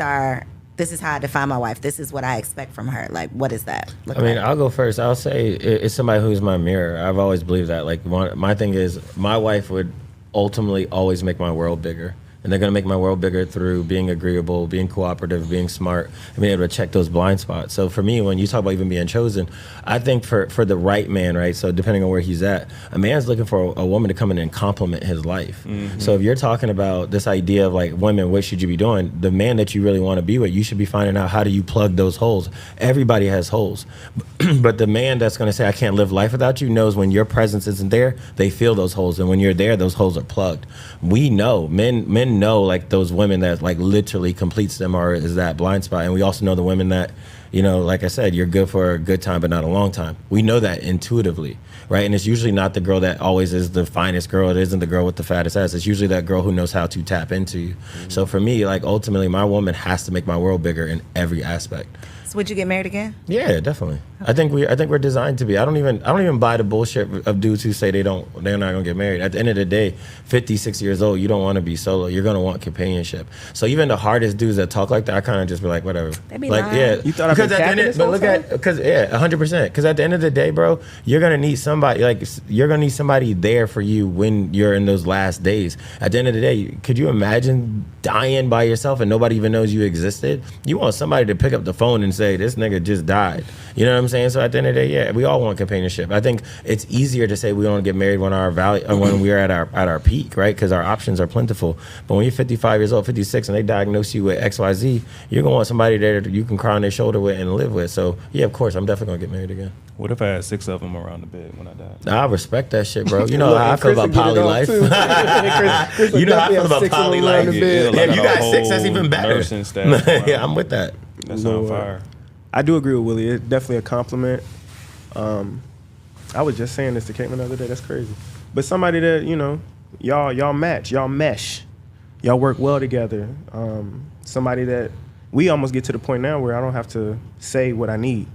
is how I define my wife. This is what I expect from her. Like, what is that? look I mean, like? I'll go first. I'll say it's somebody who's my mirror. I've always believed that. Like, my thing is, my wife would ultimately always make my world bigger. And they're going to make my world bigger through being agreeable, being cooperative, being smart, and being able to check those blind spots. So for me, when you talk about even being chosen, I think for the right man, right? So depending on where he's at, a man's looking for a woman to come in and complement his life. So if you're talking about this idea of like, women, what should you be doing? The man that you really want to be with, you should be finding out, how do you plug those holes? Everybody has holes. But the man that's going to say, I can't live life without you, knows when your presence isn't there, they feel those holes. And when you're there, those holes are plugged. We know, men know, like, those women that like literally completes them, or is that blind spot. And we also know the women that, like I said, you're good for a good time but not a long time. We know that intuitively, right? And it's usually not the girl that always is the finest girl. It isn't the girl with the fattest ass. It's usually that girl who knows how to tap into you. So for me, like, ultimately, my woman has to make my world bigger in every aspect. Pops, would you get married again? Yeah, definitely. I think we're designed to be. I don't even buy the bullshit of dudes who say they're not gonna get married. At the end of the day, 50, 60 years old, you don't want to be solo. You're gonna want companionship. So even the hardest dudes that talk like that, I kind of just be like, whatever. They be like, lying. yeah, You thought I've been capping this whole time? 100%. Because at the end of the day, bro, you're gonna need somebody. Like, you're gonna need somebody there for you when you're in those last days. At the end of the day, could you imagine dying by yourself and nobody even knows you existed? You want somebody to pick up the phone and say, this nigga just died. You know what I'm saying? So at the end of the day, yeah, we all want companionship. I think it's easier to say we don't get married when when we're at our peak, right? Because our options are plentiful. But when you're 55 years old, 56, and they diagnose you with XYZ, you're gonna want somebody there that you can cry on their shoulder with and live with. So yeah, of course, I'm definitely gonna get married again. What if I had 6 of them around the bed when I died? I respect that shit, bro. You know how I feel about poly life. You know how I feel about poly life. Like if you got 6, that's even better. Nursing staff. Yeah, I'm with that. That's on fire. I do agree with Willie. It's definitely a compliment. I was just saying this to Caitlin the other day. That's crazy. But somebody that, you know, y'all match, y'all mesh, y'all work well together. Somebody that we almost get to the point now where I don't have to say what I need.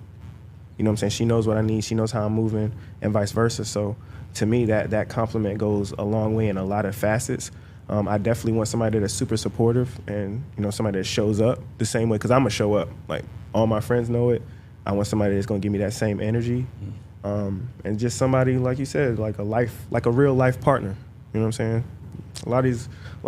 You know what I'm saying? She knows what I need. She knows how I'm moving, and vice versa. So to me, that compliment goes a long way in a lot of facets. I definitely want somebody that's super supportive and, you know, somebody that shows up the same way, because I'm going to show up. Like, all my friends know it. I want somebody that's going to give me that same energy. And just somebody, like you said, like a real life partner. You know what I'm saying? A lot of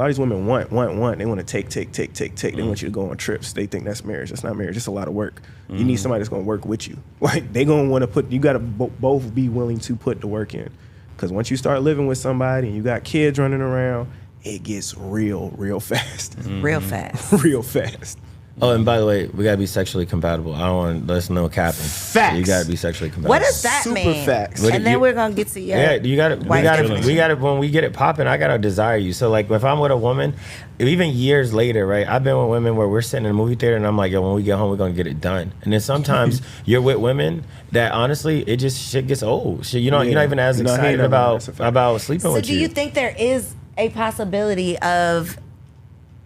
these women want. They want to take. They want you to go on trips. They think that's marriage. That's not marriage. It's a lot of work. You need somebody that's going to work with you. Like, they going to want to you got to both be willing to put the work in. Because once you start living with somebody and you got kids running around, it gets real fast. Real fast. Real fast. Oh, and by the way, we gotta be sexually compatible. I don't want there's no capping. Facts. You gotta be sexually compatible. What does that Super mean? facts. And then we're gonna get to your we gotta when we get it popping, I gotta desire you. So like if I'm with a woman, even years later, right? I've been with women where we're sitting in a movie theater and I'm like, yo, when we get home, we're gonna get it done. And then sometimes you're with women that honestly, it just shit gets old. You're not even as excited about sleeping with you. So do you think there is a possibility of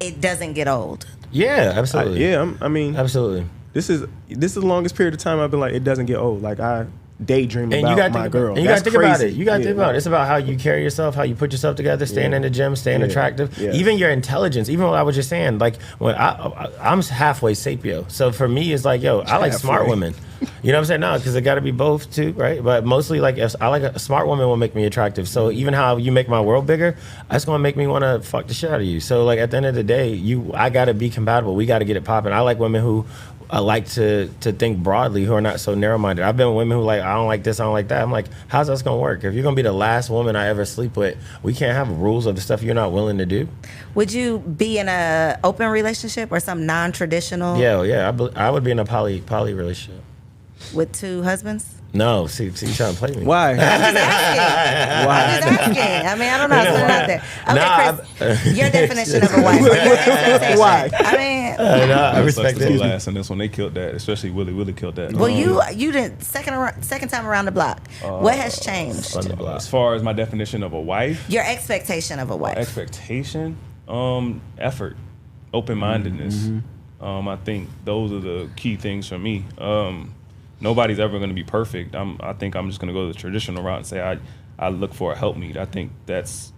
it doesn't get old? Yeah, absolutely. I mean, absolutely. This is the longest period of time I've been like, it doesn't get old. Like, I daydream about my girl. And you gotta think about it. You gotta think about it. It's about how you carry yourself, how you put yourself together, staying in the gym, staying attractive. Yeah. Even your intelligence. Even what I was just saying, like when I'm halfway sapio. So for me, it's like, yo, I like smart women. You know what I'm saying? No, because it got to be both too, right? But mostly, like, I like a smart woman will make me attractive. So even how you make my world bigger, that's gonna make me want to fuck the shit out of you. So like at the end of the day, I gotta be compatible. We gotta get it popping. I like women who like to think broadly, who are not so narrow-minded. I've been with women who like, I don't like this, I don't like that. I'm like, how's that gonna work? If you're gonna be the last woman I ever sleep with, we can't have rules of the stuff you're not willing to do. Would you be in a open relationship or some non-traditional? Yeah. I would be in a poly relationship. With 2 husbands? No, see, you trying to play me. Why? I'm just asking. I mean, I don't know. Put it out there. Okay, Chris, your definition of a wife. Or your expectation. Why? I mean, I respect it. it. Last on this one, they killed that. Especially Willie. Willie killed that. Well, you didn't second time around the block. What has changed? As far as my definition of a wife, Your expectation of a wife. expectation, effort, open-mindedness. I think those are the key things for me. Nobody's ever going to be perfect. I think I'm just going to go the traditional route and say I look for a helpmeet. I think that's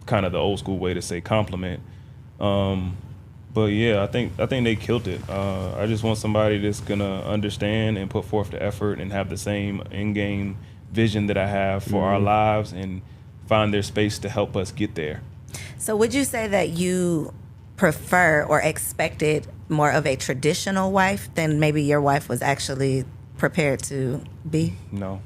kind of the old school way to say compliment. But yeah, I think they killed it. I just want somebody that's going to understand and put forth the effort and have the same in-game vision that I have for our lives and find their space to help us get there. So would you say that you prefer or expected more of a traditional wife than maybe your wife was actually prepared to be? No,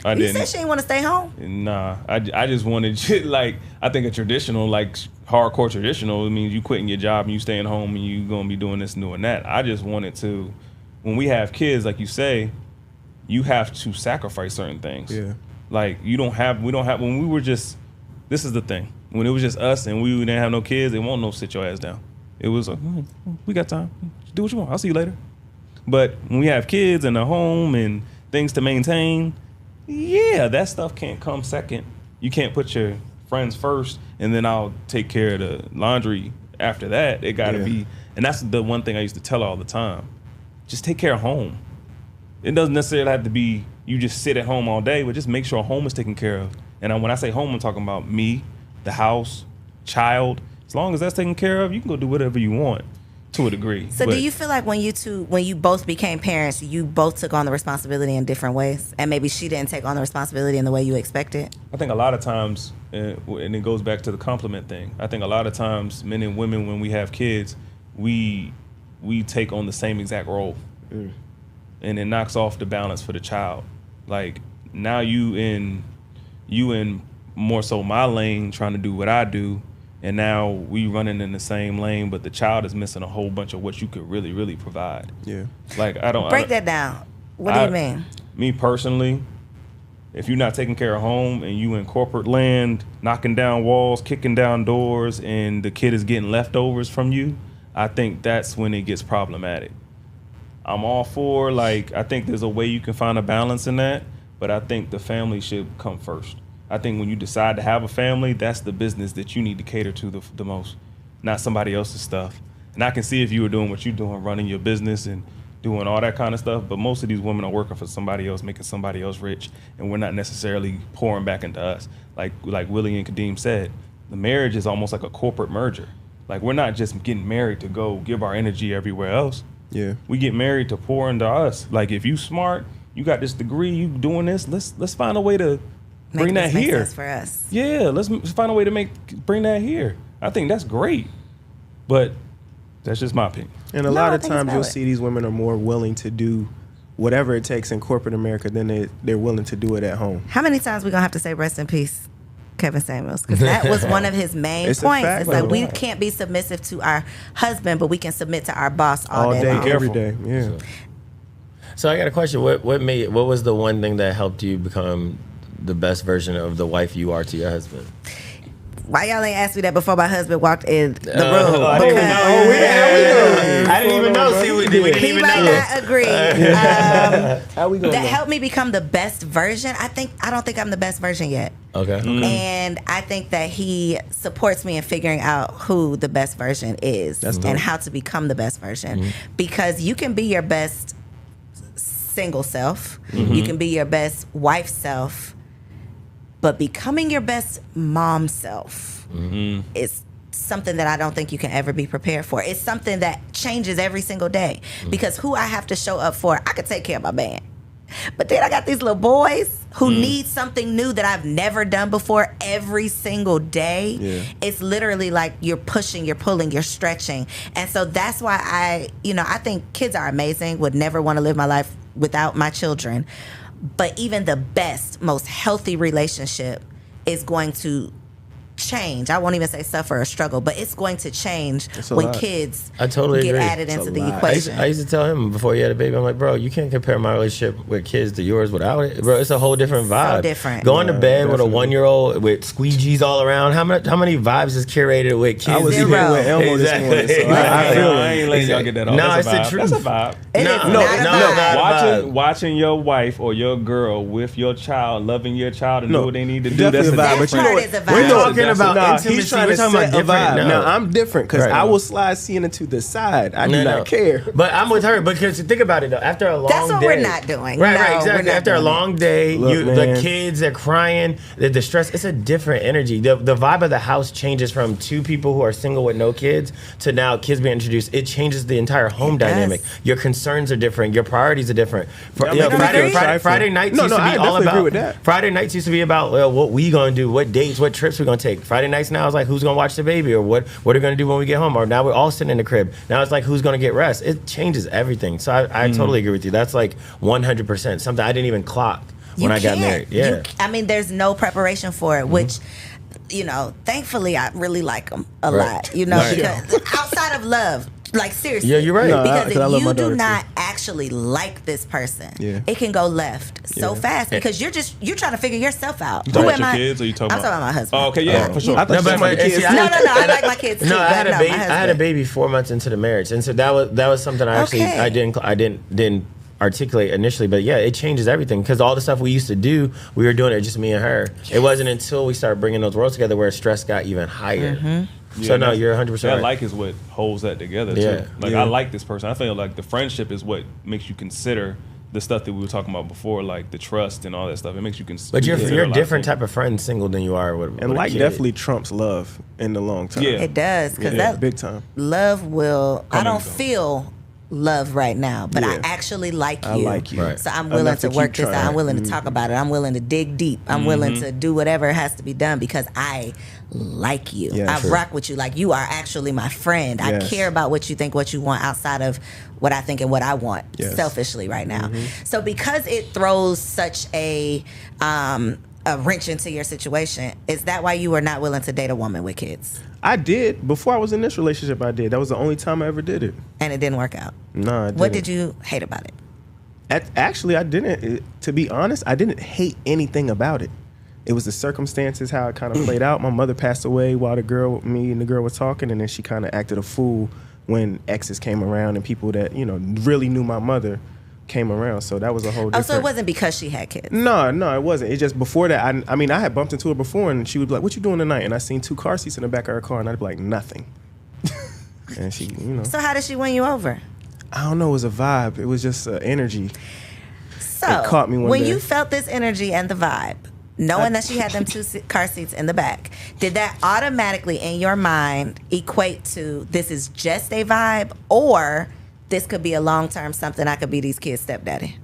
I didn't. You said she didn't want to stay home? Nah, I just wanted, like, I think a traditional, like hardcore traditional, it means you quitting your job and you staying home and you gonna be doing this and doing that. I just wanted to, when we have kids, like you say, you have to sacrifice certain things. Yeah. Like we don't have, when we were just, this is the thing. When it was just us and we didn't have no kids, it won't no sit your ass down. It was like, we got time. Do what you want. I'll see you later. But when we have kids and a home and things to maintain, yeah, that stuff can't come second. You can't put your friends first and then I'll take care of the laundry after that. It got to be, and that's the one thing I used to tell her all the time. just take care of home. It doesn't necessarily have to be you just sit at home all day, but just make sure home is taken care of. And when I say home, I'm talking about me, the house, child. As long as that's taken care of, you can go do whatever you want to a degree. So do you feel like when you both became parents, you both took on the responsibility in different ways, and maybe she didn't take on the responsibility in the way you expected? I think a lot of times, and it goes back to the compliment thing, I think a lot of times men and women, when we have kids, we take on the same exact role. And it knocks off the balance for the child. Like, now you in more so my lane trying to do what I do, and now we running in the same lane, but the child is missing a whole bunch of what you could really, really provide. Yeah. Like, Break that down. What do you mean? Me personally, if you're not taking care of home and you in corporate land, knocking down walls, kicking down doors, and the kid is getting leftovers from you, I think that's when it gets problematic. I'm all for, like, I think there's a way you can find a balance in that, but I think the family should come first. I think when you decide to have a family, that's the business that you need to cater to the most, not somebody else's stuff. And I can see if you were doing what you're doing, running your business and doing all that kind of stuff, but most of these women are working for somebody else, making somebody else rich, and we're not necessarily pouring back into us. Like Willie and Kadeem said, the marriage is almost like a corporate merger. Like, we're not just getting married to go give our energy everywhere else. Yeah. We get married to pour into us. Like, if you smart, you got this degree, you doing this, let's find a way to bring that here. Make sense for us. Yeah, let's find a way to bring that here. I think that's great. But that's just my opinion. And a lot of times you'll see these women are more willing to do whatever it takes in corporate America than they're willing to do it at home. How many times we gonna have to say rest in peace, Kevin Samuels? Because that was one of his main points. It's like, we can't be submissive to our husband, but we can submit to our boss all day long. Every day. Yeah. So I got a question. What was the one thing that helped you become the best version of the wife you are to your husband? Why y'all ain't asked me that before my husband walked in the room? I didn't even know. I didn't even know. See, we didn't he even might know. not agree. How we gonna that know? helped me become the best version. I don't think I'm the best version yet. Okay. And I think that he supports me in figuring out who the best version is and how to become the best version. Because you can be your best single self. You can be your best wife self. But becoming your best mom self is something that I don't think you can ever be prepared for. It's something that changes every single day. Because who I have to show up for, I could take care of my man. But then I got these little boys who need something new that I've never done before every single day. Yeah. It's literally like you're pushing, you're pulling, you're stretching. And so that's why I think kids are amazing, would never want to live my life without my children. But even the best, most healthy relationship is going to change. I won't even say suffer or struggle, but it's going to change when kids get added into the equation. I used to tell him before he had a baby, I'm like, bro, you can't compare my relationship with kids to yours without it. Bro, it's a whole different vibe. So different. Going to bed with a 1-year-old with squeegees all around. How many vibes is curated with kids? I was here with Elmo this morning, so I ain't letting y'all get that off. No, That's it's the truth. That's a vibe. No. Watching your wife or your girl with your child, loving your child and do what they need to do. That's a vibe. But you know, is a vibe. We're talking about intimacy. Trying We're to talking set about a vibe. different. Now I'm different because I will slide Sienna to the side. I do not care. But I'm with her because think about it though. After a long day, that's what we're not doing. Right, exactly. After a long day, the kids are crying, the stress. It's a different energy. The vibe of the house changes from 2 people who are single with no kids to now kids being introduced. It changes the entire home dynamic. Your concerns are different. Your priorities are different. Friday nights used to be all about. Friday nights used to be about what we gonna do, what dates, what trips we gonna take. Friday nights now is like who's gonna watch the baby or what are we gonna do when we get home, or now we're all sitting in the crib. Now it's like who's gonna get rest. It changes everything. So I totally agree with you. That's like 100% something I didn't even clock when I got married. Yeah, there's no preparation for it, which thankfully I really like them a lot. Because outside of love. Like seriously, yeah, you're right. Because if you do not actually like this person, it can go left so fast because you're trying to figure yourself out. You talking about your kids, or you talking I'm talking about my husband. Oh, okay, yeah, for sure. I thought my kids. No, I like my kids too. No, I had a baby 4 months into the marriage, and so that was something I didn't articulate initially, but yeah, it changes everything because all the stuff we used to do, we were doing it just me and her. It wasn't until we started bringing those worlds together where stress got even higher. So no, you're 100% That right. like is what holds that together Yeah. too. Like Yeah. I like this person. I feel like the friendship is what makes you consider the stuff that we were talking about before, like the trust and all that stuff. It makes you consider. But you're a lot different of type of friend single than you are with And a like kid. definitely trumps love in the long term. Yeah. It does, because Yeah, that big time. love will. I Come don't and go. feel love right now, but I Yeah. actually like you. I like you. Right. So I'm willing Enough to to work keep this out. trying. I'm willing to talk about it. I'm willing to dig deep. I'm willing to do whatever has to be done because I like you. Yeah, I true. rock with you. Like you are actually my friend. I Yes. care about what you think, what you want outside of what I think and what I want Yes. selfishly right now. So because it throws such a wrench into your situation, is that why you were not willing to date a woman with kids? I did. Before I was in this relationship, I did. That was the only time I ever did it. And it didn't work out. No, I didn't. What did you hate about it? Actually, I didn't. To be honest, I didn't hate anything about it. It was the circumstances, how it kind of played out. My mother passed away while me and the girl were talking, and then she kind of acted a fool when exes came around and people that, really knew my mother came around. So that was a whole different... Oh, so it wasn't because she had kids. No, it wasn't. It's just before that, I had bumped into her before, and she would be like, "What you doing tonight?" And I seen 2 car seats in the back of her car, and I'd be like, "Nothing." And she, So how did she win you over? I don't know, it was a vibe. It was just energy. So It caught me one when day. you felt this energy and the vibe, knowing that she had them 2 car seats in the back, did that automatically in your mind equate to this is just a vibe, or this could be a long-term something, I could be these kids' stepdaddy?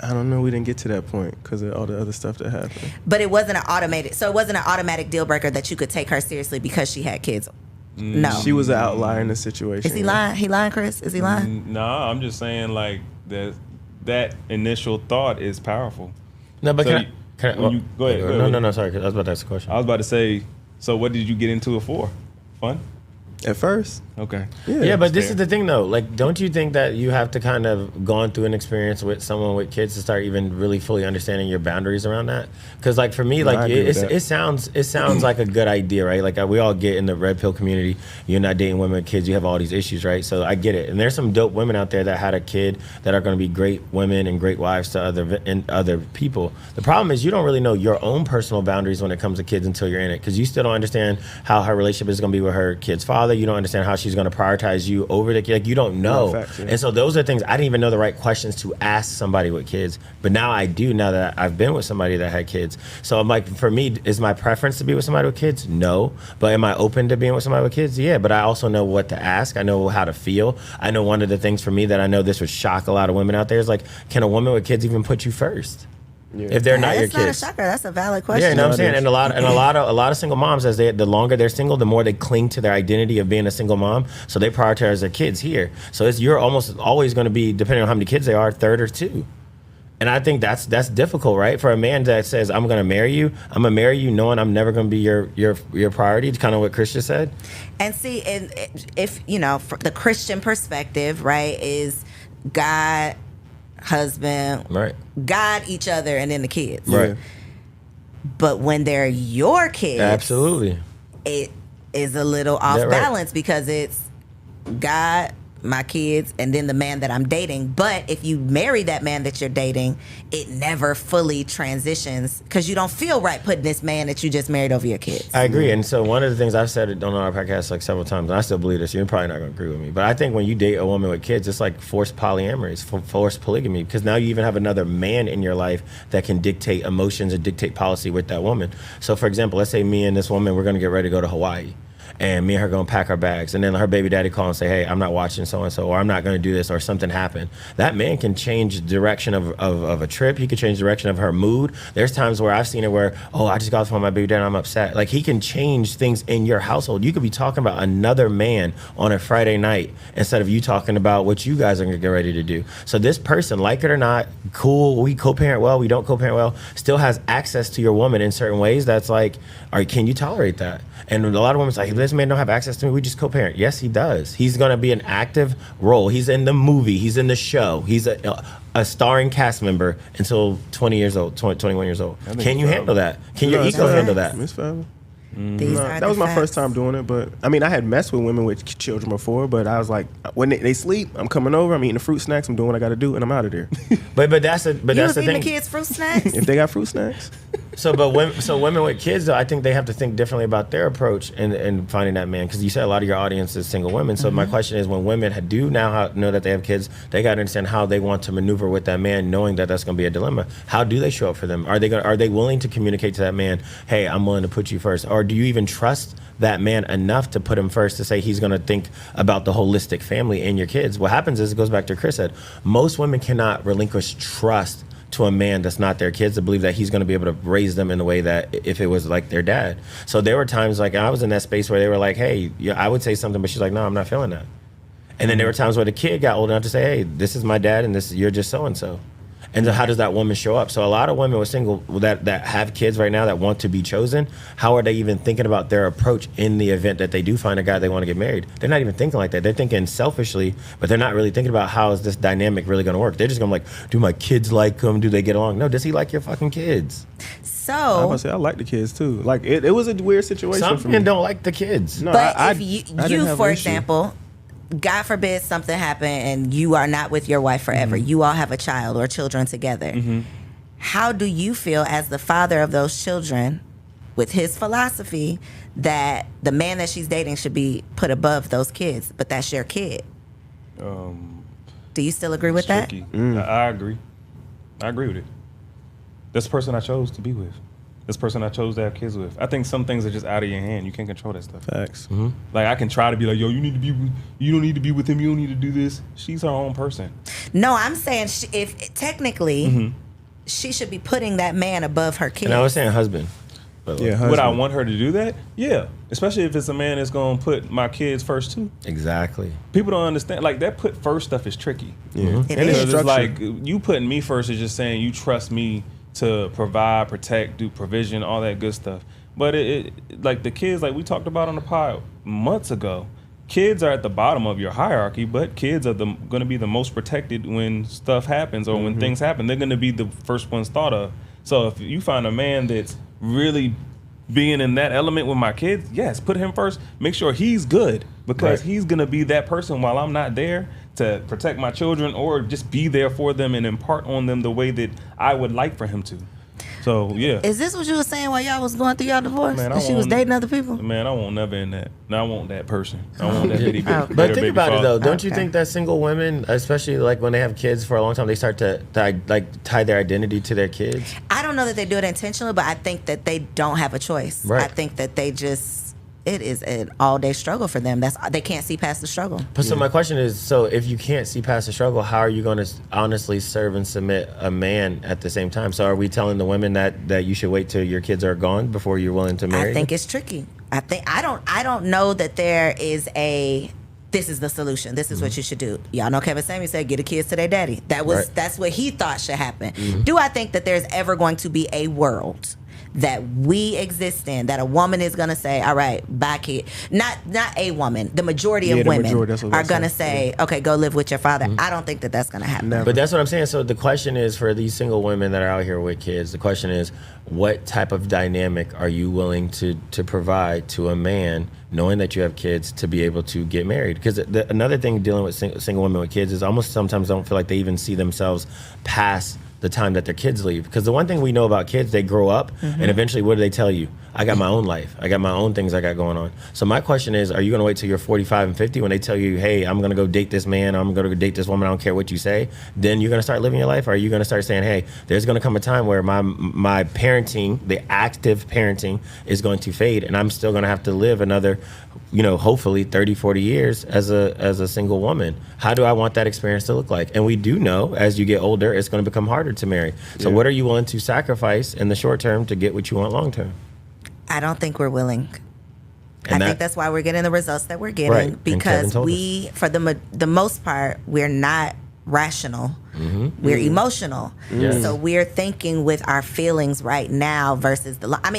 I don't know. We didn't get to that point because of all the other stuff that happened. But it wasn't an automatic deal breaker that you could take her seriously because she had kids. No. She was an outlier in the situation. Is he lying? He lying, Chris? Is he lying? No, I'm just saying like that initial thought is powerful. No, but So can I when you- go ahead. No, sorry. 'Cause I was about to ask a question. I was about to say, so what did you get into it for? Fun? At first. Okay. Yeah, but this fair. is the thing though. Like, don't you think that you have to kind of gone through an experience with someone with kids to start even really fully understanding your boundaries around that? Because like for me, No, I like agree with that. it sounds like a good idea, right? Like we all get in the red pill community. You're not dating women with kids. You have all these issues, right? So I get it. And there's some dope women out there that had a kid that are going to be great women and great wives to other people. The problem is you don't really know your own personal boundaries when it comes to kids until you're in it, because you still don't understand how her relationship is going to be with her kid's father. You don't understand how she's going to prioritize you over the kid. Like you don't know. No, facts, yeah. And so those are things I didn't even know the right questions to ask somebody with kids. But now I do, now that I've been with somebody that had kids. So I'm like, for me, is my preference to be with somebody with kids? No. But am I open to being with somebody with kids? Yeah. But I also know what to ask. I know how to feel. I know one of the things for me that I know this would shock a lot of women out there is like, can a woman with kids even put you first? Yeah. If they're not your That's not a kids. shocker. That's a valid question. Yeah, you know what I'm No, it saying? is. And a lot of single moms, the longer they're single, the more they cling to their identity of being a single mom. So they prioritize their kids here. So you're almost always going to be, depending on how many kids they are, third or two. And I think that's difficult, right? For a man that says, I'm going to marry you knowing I'm never going to be your priority, kind of what Chris just said. And see, if from the Christian perspective, right, is God, husband, Right. God, each other, and then the kids. Right. But when they're your kids, Absolutely. it is a little off Yeah, right. balance because it's God, my kids, and then the man that I'm dating. But if you marry that man that you're dating, it never fully transitions because you don't feel right putting this man that you just married over your kids. I agree. And so one of the things I've said on our podcast like several times, and I still believe this, you're probably not going to agree with me, but I think when you date a woman with kids, it's like forced polyamory, it's forced polygamy, because now you even have another man in your life that can dictate emotions and dictate policy with that woman. So for example, let's say me and this woman, we're going to get ready to go to Hawaii. And me and her going to pack our bags. And then her baby daddy call and say, hey, I'm not watching so-and-so, or I'm not going to do this, or something happened. That man can change the direction of a trip. He can change the direction of her mood. There's times where I've seen it where, I just got off the phone with my baby daddy and I'm upset. Like, he can change things in your household. You could be talking about another man on a Friday night instead of you talking about what you guys are going to get ready to do. So this person, like it or not, cool, we co-parent well, we don't co-parent well, still has access to your woman in certain ways that's like, all right, can you tolerate that? And a lot of women's like, this man don't have access to me, we just co-parent. Yes, he does. He's going to be an active role. He's in the movie. He's in the show. He's a starring cast member until 21 years old. Can you handle that? Can your ego handle that? Miss Fowler? These are That was the my first facts. time doing it, but I mean, I had messed with women with children before, but I was like, when they sleep, I'm coming over, I'm eating the fruit snacks, I'm doing what I got to do, and I'm out of there. But that's You the was eating thing. the kids fruit snacks? If they got fruit snacks, women with kids, though, I think they have to think differently about their approach and finding that man. Because you said a lot of your audience is single women. So my question is, when women do now know that they have kids, they got to understand how they want to maneuver with that man, knowing that that's going to be a dilemma. How do they show up for them? Are they willing to communicate to that man, hey, I'm willing to put you first? Or do you even trust that man enough to put him first to say he's going to think about the holistic family and your kids? What happens is, it goes back to what Chris said, most women cannot relinquish trust to a man that's not their kids, to believe that he's going to be able to raise them in the way that if it was like their dad. So there were times, like, I was in that space where they were like, hey, I would say something, but she's like, no, I'm not feeling that. And then there were times where the kid got old enough to say, hey, this is my dad and you're just so-and-so. And then how does that woman show up? So a lot of women with single that have kids right now that want to be chosen, how are they even thinking about their approach in the event that they do find a guy they want to get married? They're not even thinking like that. They're thinking selfishly, but they're not really thinking about how is this dynamic really going to work. They're just going to be like, do my kids like him? Do they get along? No, does he like your fucking kids? So I was gonna say I like the kids too. Like it was a weird situation Some for me. men don't like the kids. No, but I if didn't you have for an issue. example, God forbid something happen and you are not with your wife forever. You all have a child or children together. How do you feel as the father of those children with his philosophy that the man that she's dating should be put above those kids, but that's your kid? Do you still agree with that? Tricky. I agree. I agree with it. That's the person I chose to be with. This person I chose to have kids with. I think some things are just out of your hand. You can't control that stuff. Facts. Like, I can try to be like, yo, you don't need to be with him. You don't need to do this. She's her own person. No, I'm saying if technically she should be putting that man above her kids. And I was saying husband. But Yeah, Would I husband. want her to do that? Yeah. Especially if it's a man that's going to put my kids first, too. Exactly. People don't understand. Like, that put first stuff is tricky. Yeah. It And is. it's Because it's structured. like, you putting me first is just saying you trust me to provide, protect, do provision, all that good stuff. But it like the kids, like we talked about on the pod months ago, kids are at the bottom of your hierarchy, but kids are going to be the most protected when stuff happens or when things happen. They're going to be the first ones thought of. So if you find a man that's really being in that element with my kids, yes, put him first. Make sure he's good, because he's going to be that person while I'm not there to protect my children or just be there for them and impart on them the way that I would like for him to. So, yeah. Is this what you were saying while y'all was going through y'all divorce? Man, I that she was want- dating other people? Man, I won't never in that. No, I want that person. I want that bitty Oh. baby. But think about it though. Don't you Okay. think that single women, especially like when they have kids for a long time, they start to tie their identity to their kids? I don't know that they do it intentionally, but I think that they don't have a choice. Right. I think that they just, it is an all-day struggle for them. They can't see past the struggle. But so my question is, so if you can't see past the struggle, how are you going to honestly serve and submit a man at the same time? So are we telling the women that you should wait till your kids are gone before you're willing to marry? I think it's tricky. I don't know that there is this is the solution. This is what you should do. Y'all know Kevin Samuel said, get the kids to their daddy. That's what he thought should happen. Do I think that there's ever going to be a world that we exist in, that a woman is going to say, all right, bye kid? Not a woman. The majority Yeah, of the women majority, that's what are I'm going to saying. say, okay, go live with your father. I don't think that that's going to happen. Never. But that's what I'm saying. So the question is, for these single women that are out here with kids, the question is, what type of dynamic are you willing to provide to a man, knowing that you have kids, to be able to get married? Because another thing dealing with single women with kids is almost sometimes don't feel like they even see themselves past the time that their kids leave. Because the one thing we know about kids, they grow up and eventually what do they tell you? I got my own life. I got my own things I got going on. So my question is, are you going to wait till you're 45 and 50 when they tell you, hey, I'm going to go date this man, I'm going to go date this woman, I don't care what you say? Then you're going to start living your life? Or are you going to start saying, hey, there's going to come a time where my parenting, the active parenting, is going to fade, and I'm still going to have to live another, hopefully 30, 40 years as a single woman. How do I want that experience to look like? And we do know as you get older, it's going to become harder to marry. So what are you willing to sacrifice in the short term to get what you want long term? I don't think we're willing. And I think that's why we're getting the results that we're getting, Right. And Kevin because told we, for the most part, we're not rational. We're emotional. Yes. So we're thinking with our feelings right now versus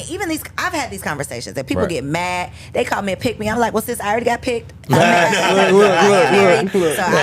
even I've had these conversations that people Right. get mad. They call me a pick me. I'm like, well, sis, I already got picked. Look. So I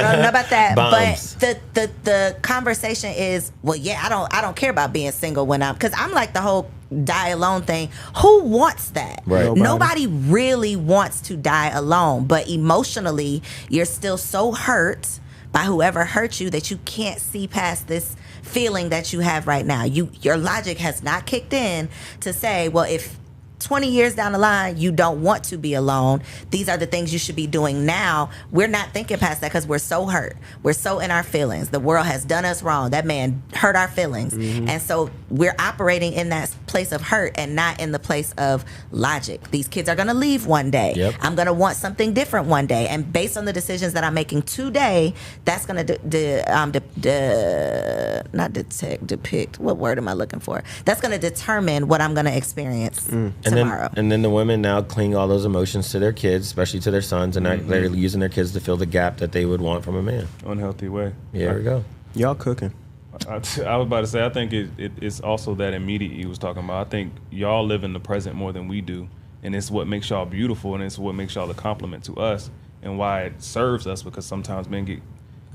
don't know about that. Bombs. But the conversation is, well, yeah, I don't care about being single because I'm like the whole die alone thing. Who wants that? Right. Nobody really wants to die alone, but emotionally, you're still so hurt by whoever hurt you that you can't see past this feeling that you have right now. Your logic has not kicked in to say, well, if 20 years down the line, you don't want to be alone. These are the things you should be doing now. We're not thinking past that because we're so hurt. We're so in our feelings. The world has done us wrong. That man hurt our feelings. And so we're operating in that place of hurt and not in the place of logic. These kids are going to leave one day. Yep. I'm going to want something different one day. And based on the decisions that I'm making today, that's going to depict. What word am I looking for? That's going to determine what I'm going to experience tomorrow. And then the women now cling all those emotions to their kids, especially to their sons, and they're using their kids to fill the gap that they would want from a man. Unhealthy way. Yeah, there we go. Y'all cooking. I was about to say, I think it's also that immediate you was talking about. I think y'all live in the present more than we do, and it's what makes y'all beautiful, and it's what makes y'all a compliment to us, and why it serves us, because sometimes men get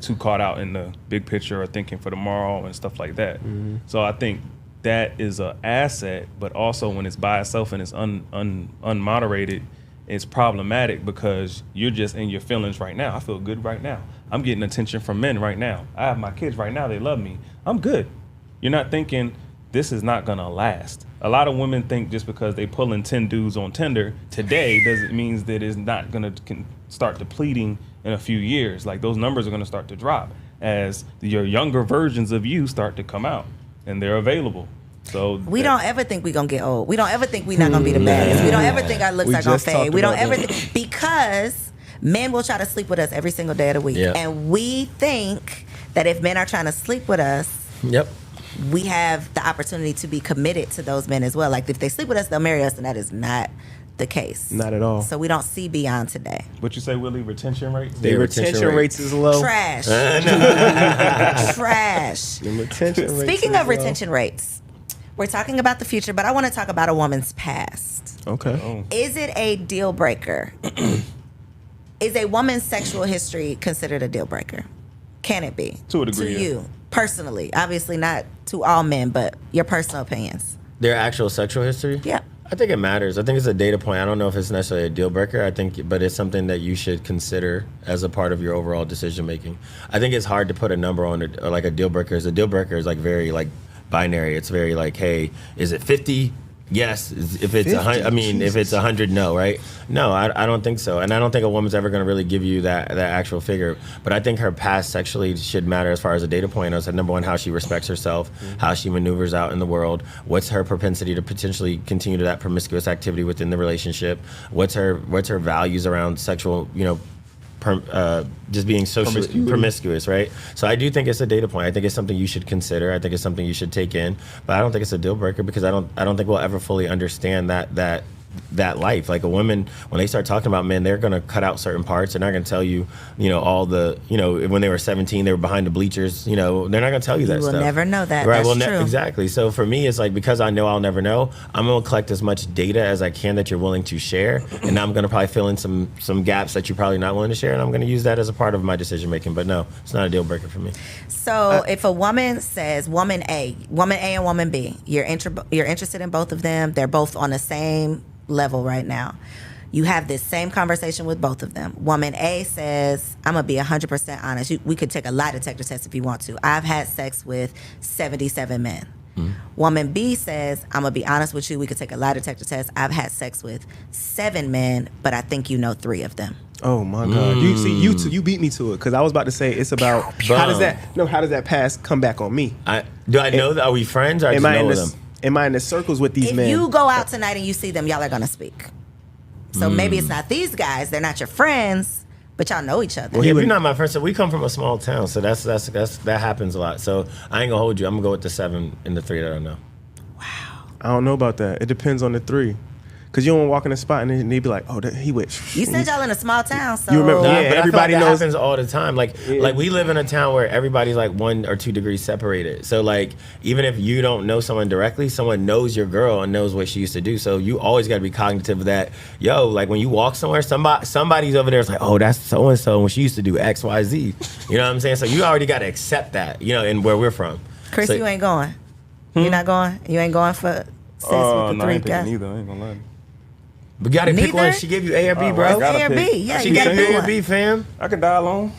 too caught out in the big picture or thinking for tomorrow and stuff like that. So I think that is an asset, but also when it's by itself and it's unmoderated, it's problematic because you're just in your feelings right now. I feel good right now. I'm getting attention from men right now. I have my kids right now. They love me. I'm good. You're not thinking this is not going to last. A lot of women think just because they pulling 10 dudes on Tinder today doesn't mean that it's not going to start depleting in a few years. Like those numbers are going to start to drop as your younger versions of you start to come out and they're available. So we don't ever think we're going to get old. We don't ever think we're not going to be the baddest. We don't ever think our looks are going to fade. We don't ever think, because men will try to sleep with us every single day of the week. Yeah. And we think that if men are trying to sleep with us, we have the opportunity to be committed to those men as well. Like if they sleep with us, they'll marry us, and that is not the case. Not at all. So we don't see beyond today. What you say, Willie? Retention rates? The retention rates is low. Trash. Trash. The retention rates Speaking is of low. retention rates, we're talking about the future, but I want to talk about a woman's past. Okay. Oh. Is it a deal breaker? Is a woman's sexual history considered a deal breaker? Can it be? To a degree, To yeah. you, personally. Obviously not to all men, but your personal opinions. Their actual sexual history? Yeah. I think it matters. I think it's a data point. I don't know if it's necessarily a deal breaker. I think, but it's something that you should consider as a part of your overall decision making. I think it's hard to put a number on it, or like a deal breaker. A deal breaker is like very like binary. It's very like, hey, is it 50? Yes. If it's 100, I mean, if it's 100, no, right? No, I don't think so. And I don't think a woman's ever going to really give you that actual figure. But I think her past sexually should matter as far as a data point. I said, number one, how she respects herself, how she maneuvers out in the world, what's her propensity to potentially continue to that promiscuous activity within the relationship, what's her values around sexual, just being socially promiscuous, right? So I do think it's a data point. I think it's something you should consider. I think it's something you should take in, but I don't think it's a deal breaker because I don't think we'll ever fully understand that life. Like a woman, when they start talking about men, they're going to cut out certain parts. They're not going to tell you, all the, when they were 17, they were behind the bleachers. They're not going to tell you that stuff. You will never know that. Right? That's true. Exactly. So for me, it's like, because I know I'll never know, I'm going to collect as much data as I can that you're willing to share. And I'm going to probably fill in some gaps that you're probably not willing to share. And I'm going to use that as a part of my decision making. But no, it's not a deal breaker for me. So if a woman says, woman A and woman B, you're interested in both of them. They're both on the same level right now. You have this same conversation with both of them. Woman A says, I'm going to be 100% honest. We could take a lie detector test if you want to. I've had sex with 77 men. Woman B says, I'm going to be honest with you. We could take a lie detector test. I've had sex with 7 men, but I think you know 3 of them. Oh my God! You see, you beat me to it because I was about to say it's about how does that past come back on me? Do I know that? Are we friends? Or I just know them? Am I in the circles with these men? If you go out tonight and you see them, y'all are going to speak. So maybe it's not these guys. They're not your friends, but y'all know each other. Well, you're not my friend. So we come from a small town, so that happens a lot. So I ain't gonna hold you. I'm gonna go with the 7 and the 3 that I know. Wow. I don't know about that. It depends on the 3. Because you don't walk in a spot and then they be like, oh, he went. You said y'all in a small town, so You remember? Nah, Yeah, but everybody I feel like knows. that happens all the time. Like we live in a town where everybody's like 1 or 2 degrees separated. So like even if you don't know someone directly, someone knows your girl and knows what she used to do. So you always got to be cognitive of that. Like when you walk somewhere, somebody's over there is like, oh, that's so and so when she used to do X, Y, Z. You know what I'm saying? So you already got to accept that. And where we're from. Chris, so, you ain't going. You're not going. You ain't going for sex with the No, I 3 ain't thinking guys. either. I ain't gonna lie. But gotta pick Neither? one. She gave you A or B, Oh, bro. I gotta A or pick. B? Yeah, She you gave gotta you pick A or B, one. fam. I can die alone.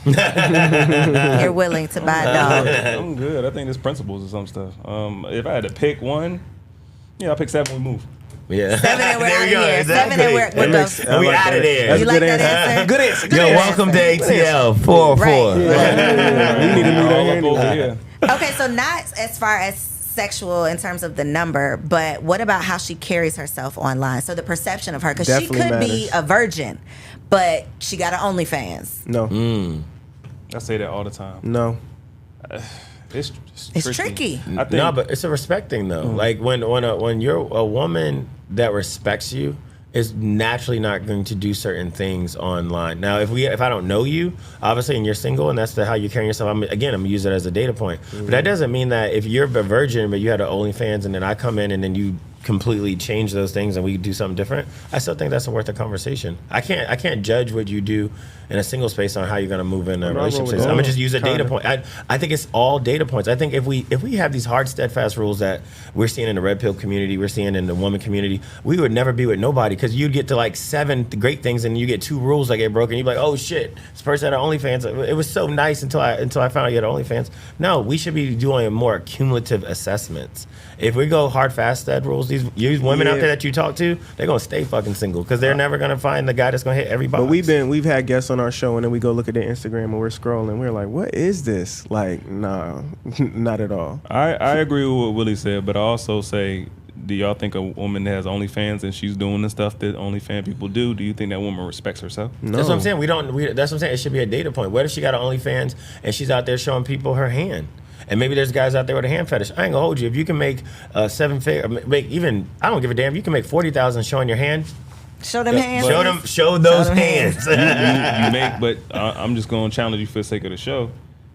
You're willing to buy a dog. I'm good. I think there's principles or some stuff. If I had to pick one, I'll pick 7 we move. Yeah. 7 and we're There out we of go, here. exactly. 7 and we're That makes- done. I We like out of that. there. That's You a like good that answer. answer? Good answer. Yo, welcome to ATL 404. Right. We need to meet All her up over here. Okay, so not as far as sexual in terms of the number, but what about how she carries herself online? So the perception of her, because she Definitely could be matters. a virgin, but she got an OnlyFans. No, I say that all the time. no. It's tricky. I think. No, but it's a respect thing though. Like when you're a woman that respects you is naturally not going to do certain things online. Now, if I don't know you, obviously, and you're single, and that's how you're carrying yourself, I'm gonna use it as a data point. But that doesn't mean that if you're a virgin, but you had an OnlyFans, and then I come in and then you completely change those things and we do something different, I still think that's worth a conversation. I can't judge what you do in a single space on how you're gonna move in a I'm relationship with space. that. I'm gonna just use a data Kinda. point. I think it's all data points. I think if we have these hard, steadfast rules that we're seeing in the red pill community, we're seeing in the woman community, we would never be with nobody, because you'd get to like 7 great things and you get 2 rules that get broken. You'd be like, oh shit, this person had an OnlyFans. It was so nice until I found out you had an OnlyFans. No, we should be doing more cumulative assessments. If we go hard, fast, stead rules, these women out there that you talk to, they're gonna stay fucking single because they're never gonna find the guy that's gonna hit every box. But we've had guests on our show, and then we go look at their Instagram and we're scrolling. We're like, what is this? Like, nah, not at all. I agree with what Willie said, but I also say, do y'all think a woman that has OnlyFans and she's doing the stuff that OnlyFans people do you think that woman respects herself? No. That's what I'm saying. That's what I'm saying. It should be a data point. What if she got an OnlyFans and she's out there showing people her hand? And maybe there's guys out there with a hand fetish. I ain't gonna hold you. If you can make 7 figure, make even, I don't give a damn. You can make 40,000 showing your hand. Show them hands. Show those them hands. You make, but I'm just going to challenge you for the sake of the show.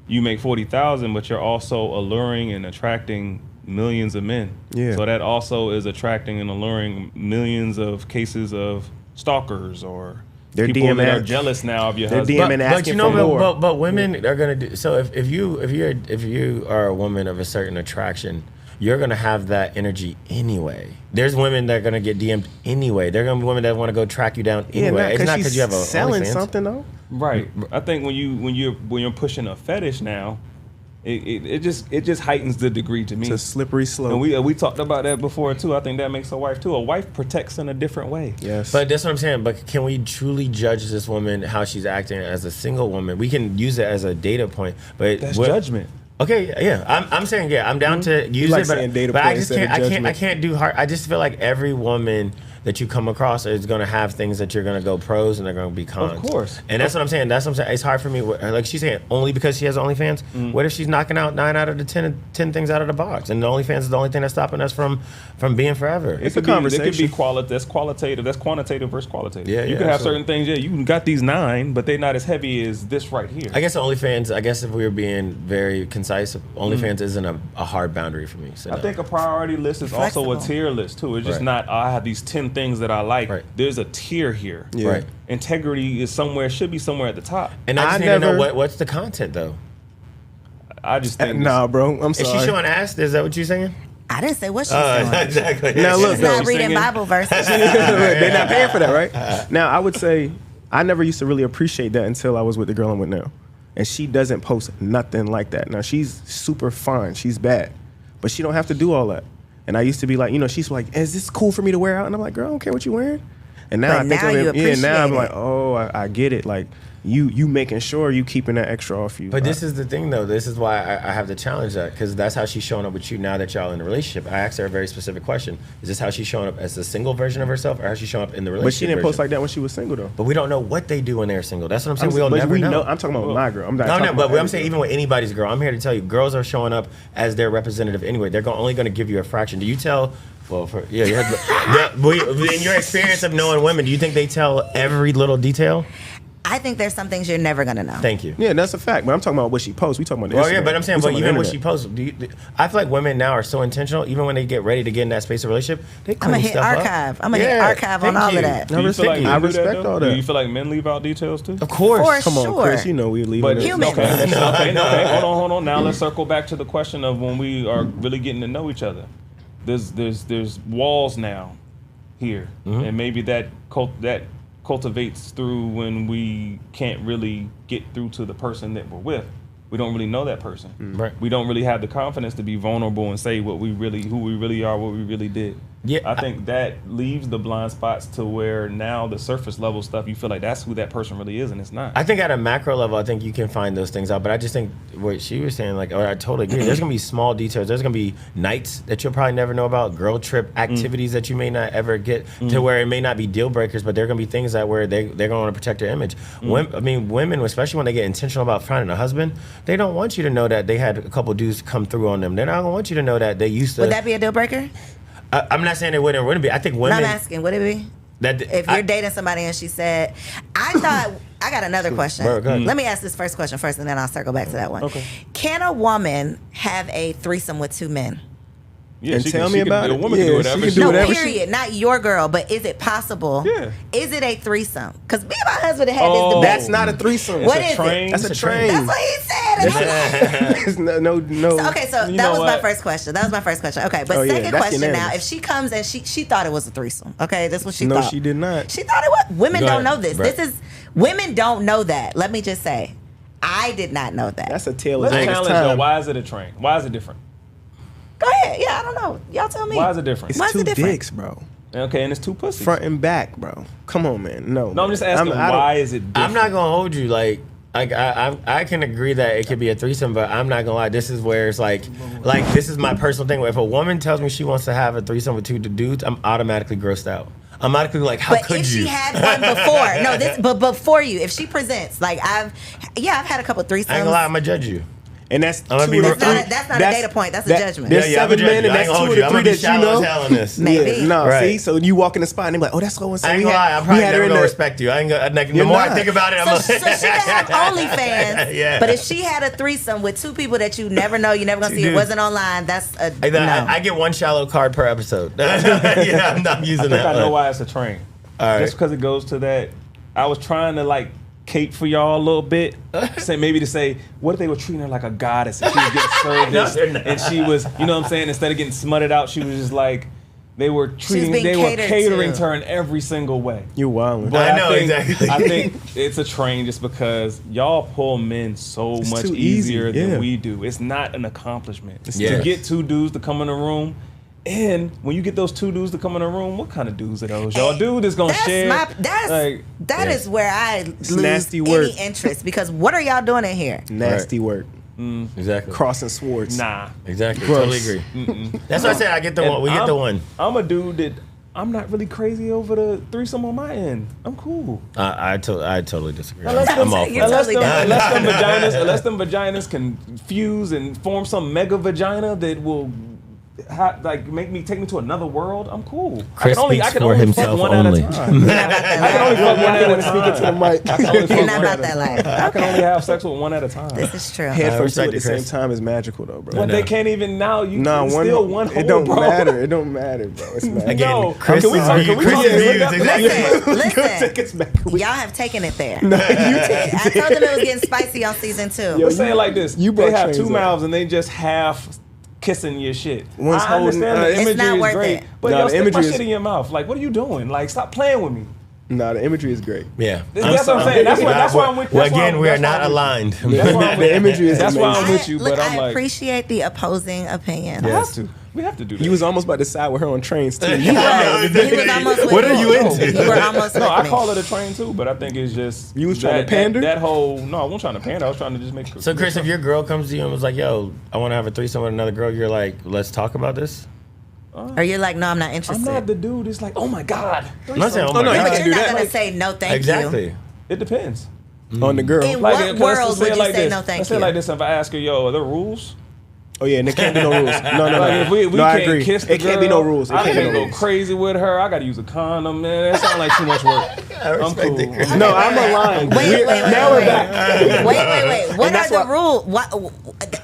You make 40,000, but you're also alluring and attracting millions of men. Yeah. So that also is attracting and alluring millions of cases of stalkers or They're people DMing that are jealous now of your They're husband. DMing But asking you know, for more. but women are gonna do. So if you are a woman of a certain attraction, you're gonna have that energy anyway. There's women that are gonna get DM'd anyway. There are gonna be women that want to go track you down anyway. It's not because you have a selling OnlyFans. something though. Right. I think when you're pushing a fetish now, it just heightens the degree to me. It's a slippery slope. And we talked about that before too. I think that makes a wife too. A wife protects in a different way. Yes. But that's what I'm saying. But can we truly judge this woman how she's acting as a single woman? We can use it as a data point, but That's judgment. Okay, yeah, I'm saying I'm down to use like it, but, saying data but I point just instead of can't. I judgment. can't do hard. I just feel like every woman that you come across is going to have things that you're going to go pros and they're going to be cons. Of course. And that's what I'm saying. That's what I'm saying. It's hard for me. Like she's saying, only because she has OnlyFans. What if she's knocking out 9 out of the 10 things out of the box, and the OnlyFans is the only thing that's stopping us from being forever? It's a It conversation. could be that's qualitative. That's quantitative versus qualitative. Yeah, you yeah, could have absolutely. certain things. Yeah, you got these 9, but they're not as heavy as this right here. I guess OnlyFans. I guess if we were being very concise, OnlyFans isn't a hard boundary for me. So I no. think a priority list is also a Flexible. tier list too. It's just Right. not I have these 10 things that I like. Right. There's a tier here. Yeah. Right. Integrity is should be somewhere at the top. And I I just need to never- know what's the content though. I just think Nah, bro. I'm Is sorry. she showing ass? Is that what you're saying? I didn't say what she's doing. Exactly. Now look, She's though, not reading singing. Bible verses. they're not paying for that, right? Now, I would say I never used to really appreciate that until I was with the girl I'm with now. And she doesn't post nothing like that. Now, she's super fine. She's bad. But she don't have to do all that. And I used to be like, she's like, is this cool for me to wear out? And I'm like, girl, I don't care what you're wearing. And now But I think now of you it. Yeah, now I'm appreciate like, it. oh, I get it. Like, you making sure you keeping that extra off you. But this is the thing, though. This is why I have to challenge that, because that's how she's showing up with you now that y'all in a relationship. I asked her a very specific question: is this how she's showing up as the single version of herself, or how she's showing up in the relationship? But she didn't post version? like that when she was single, though. But we don't know what they do when they're single. That's what I'm saying. We'll But never we know. I'm talking about my girl. I'm not No, talking no, about but I'm saying every even with anybody's girl, I'm here to tell you, girls are showing up as their representative anyway. They're only going to give you a fraction. Do you tell? Well, in your experience of knowing women, do you think they tell every little detail? I think there's some things you're never gonna know. Thank you. Yeah, that's a fact. But I'm talking about what she posts. We talking about the Well, yeah, Instagram. but I'm saying, We but talking even about when the she internet. posts, I feel like women now are so intentional. Even when they get ready to get in that space of relationship, they I'm clean gonna hit stuff up. archive. I'm gonna hit archive on thank all you. of that. Do you feel like I men do respect though? all that. Do you feel like men leave out details too? Of course. For Come on, sure. Chris. You know we leave But it. Humans. okay. Hold on. Now let's circle back to the question of when we are really getting to know each other. There's walls now. here, and maybe that cultivates through when we can't really get through to the person that we're with. We don't really know that person. Right. We don't really have the confidence to be vulnerable and say who we really are, what we really did. Yeah, I think that leaves the blind spots to where now the surface level stuff, you feel like that's who that person really is, and it's not. I think at a macro level, I think you can find those things out. But I just think what she was saying, like, I totally agree. There's gonna be small details. There's gonna be nights that you'll probably never know about, girl trip activities that you may not ever get to where it may not be deal breakers, but there are gonna be things that where they're gonna want to protect their image. Women, especially when they get intentional about finding a husband, they don't want you to know that they had a couple dudes come through on them. They're not gonna want you to know that they used to. Would that be a deal breaker? I'm not saying it wouldn't be. I think women. No, I'm asking, would it be? If you're dating somebody and she said, I got another question. Let me ask this first question first, and then I'll circle back to that one. Okay. Can a woman have a threesome with two men? Yeah, and tell me about it. A woman can do whatever. No, period. Not your girl, but is it possible? Yeah. Is it a threesome? Because me and my husband had this debate. That's not a threesome. What is it? That's a train. That's what he said. It's no. Okay, so that was my first question. Okay, but second question now, if she comes and she thought it was a threesome. Okay, that's what she thought. No, she did not. She thought it was. Women don't know this. Right. Women don't know that. Let me just say, I did not know that. That's a tale Let's of Vegas challenge time. though. Why is it a train? Why is it different? Go ahead. Yeah, I don't know. Y'all tell me. Why is it different? It's Why is two it different? dicks, bro. Okay, and it's two pussies. Front and back, bro. Come on, man. No, I'm just asking why is it different? I'm not gonna hold you. Like I can agree that it could be a threesome, but I'm not gonna lie. This is where it's like this is my personal thing. Where if a woman tells me she wants to have a threesome with two dudes, I'm automatically grossed out. I'm automatically like, how could you? But if she had one before, but before you, if she presents, like I've had a couple threesomes. I ain't gonna lie, I'm gonna judge you. And that's That's not a data point. That's a judgment. There's Yeah, 7 men, and that's 2 of the 3 that you know. Hell in this. Maybe. Yeah, no, Right. see, so you walk in the spot and they're like, oh, that's so and so. I ain't gonna lie, I'm probably never gonna respect you. I ain't gonna. Like, the more I think about it, I'm So like, she could have OnlyFans. Yeah. But if she had a threesome with 2 people that you never know, you never gonna see, it wasn't online. That's a no. I get 1 shallow card per episode. Yeah, I'm not using that. I know why it's a train. All right. Just because it goes to that. I was trying to cape for y'all a little bit. to say, what if they were treating her like a goddess and she was getting service and she was, you know what I'm saying, instead of getting smutted out, she was just like, they were catering to her in every single way. You wildin'. But I know, exactly. I think it's a train just because y'all pull men so much too easier easy, than we do. It's not an accomplishment. Yeah. To get 2 dudes to come in the room. And when you get those 2 dudes to come in the room, what kind of dudes are those? Y'all dude is gonna share. That is where I lose nasty work. any interest, because what are y'all doing in here? Nasty work. Exactly. Crossing swords. Nah. Exactly. Gross. Totally agree. That's why I said I get the one. We get the one. I'm a dude that I'm not really crazy over the threesome on my end. I'm cool. I totally disagree. Unless I'm all for unless that. unless them vaginas can fuse and form some mega vagina that will take me to another world, I'm cool. Chris I can only fuck one at a time. You're I can only fuck one at a time. To the mic. I can only fuck not one about at a that life. I can only have sex with one at a time. This is true. Head first respect at the it, same Chris. time is magical though, bro. But they can't even now. Still one hole, It don't bro. matter. It don't matter, bro. It's magical. Again, No, Chris can we is talk- views. can we Chris talk- is look views, up- exactly. Listen, y'all have taken it there. No, you take I told them it was getting spicy on season 2. Let's say it like this: you they brought have trains 2 up. mouths and they just half kissing your shit. One's I holding- understand the it's imagery not is worth great, it. but No, yo, the stick my imagery shit is- in your mouth. Like, what are you doing? Like, stop playing with me. Nah, the imagery is great. Yeah. That's what I'm saying. That's why I'm with you. Well, again, we are not aligned. That's why I'm The imagery is That's why I'm amazing. with you. But I'm I like, appreciate the opposing opinion. have to. We have to do that. You was almost about to side with her on trains too. He was almost with What are me. you into? You were almost No, with I me. call it a train too, but I think it's just You was trying to pander? That whole no, I wasn't trying to pander. I was trying to just make. So, Chris, if your girl comes to you and was like, "Yo, I want to have a threesome with another girl," you're like, "Let's talk about this." Or you're like, no, I'm not interested. I'm not the dude. It's like, oh my god. I'm not saying, "Oh my no, you Yeah, God." but can you're do not that. going to say no, thank Exactly. you. It depends. On the girl. In Like, what 'cause world let's would you like say this. no, thank Let's you? say like this. If I ask her, yo, are there rules? Oh yeah, and there can't be no rules. No. Like if we no, I can't agree. kiss the It can't be girl, no rules. It I can't be can't no go rules. crazy with her. I got to use a condom, man. That sounds like too much work. I'm cool. No, I'm aligned. Wait. Now we're back. Wait. What And are that's the why- rules?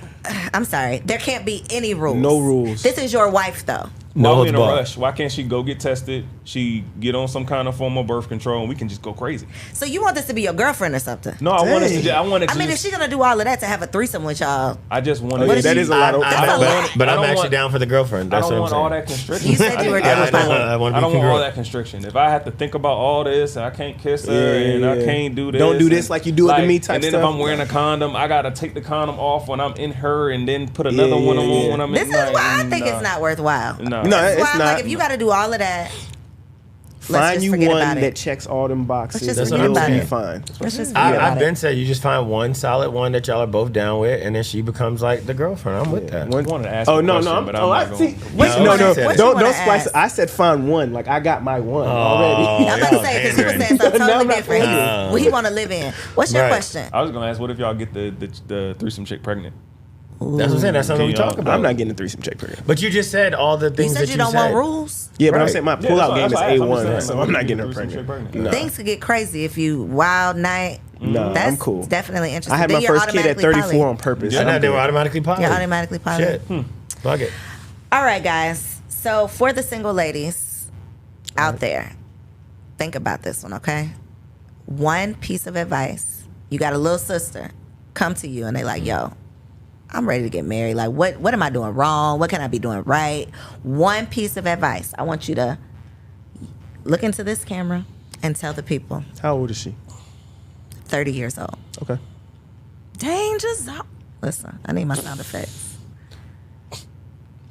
I'm sorry. There can't be any rules. No rules. This is your wife, though. No why we holds in a barred. rush? Why can't she go get tested? She get on some kind of form of birth control, and we can just go crazy. So you want this to be your girlfriend or something? No, I want us to. I want to. I mean, if she's gonna do all of that to have a threesome with y'all, I just want to. Oh, yeah, that is a lot of. That's a lot. But I I'm don't actually want- down for the girlfriend. I That's don't what want I'm all saying. that constriction. You said you were down for it. I want to I be don't want all congruent. that constriction. If I have to think about all this and I can't kiss her and I can't do this, Don't do this and, like you do it to me type And then stuff. if I'm wearing a condom, I gotta take the condom off when I'm in her and then put another one on when I'm this in. is why I think it's not worthwhile. No, No, That's it's why I'm not. like, if you got to do all of that, Find just you forget one about it. that checks all them boxes. Let's just and forget you'll about be it. fine. let's just forget about I've it. been said you just find one solid one that y'all are both down with, and then she becomes like the girlfriend. I'm with that. I wanted to ask Oh a no, question, no! but I I'm not see. going. What you No, wanna- no! what you Don't wanna splice. ask? I said find one. Like I got my one Oh. already. I'm about to say because he was saying something No, I'm totally not different. playing. What he want to live in? What's your Right. question? I was gonna ask, what if y'all get the threesome chick pregnant? That's what I'm saying. That's something we Can y'all- talk about. I'm not getting a threesome check pregnant. But you just said all the You things said that you don't want rules. Yeah, but I'm Right. saying my Yeah, pullout that's game is why I asked. I'm A1, just saying, so like, I'm not you getting her get threesome chick pregnant. pregnant. No. Things could get crazy if you wild night. No, That's I'm cool. definitely interesting. I had Then my you're first kid at automatically 34 poly. on purpose. Yeah. And I'm now they were good. automatically poly. You're automatically poly. Shit. Fuck it. All right, guys. So for the single ladies out there, think about this one, okay? One piece of advice. You got a little sister come to you and they like, yo, I'm ready to get married. Like, what am I doing wrong? What can I be doing right? One piece of advice. I want you to look into this camera and tell the people. How old is she? 30 years old. Okay. Danger zone. Listen, I need my sound effects.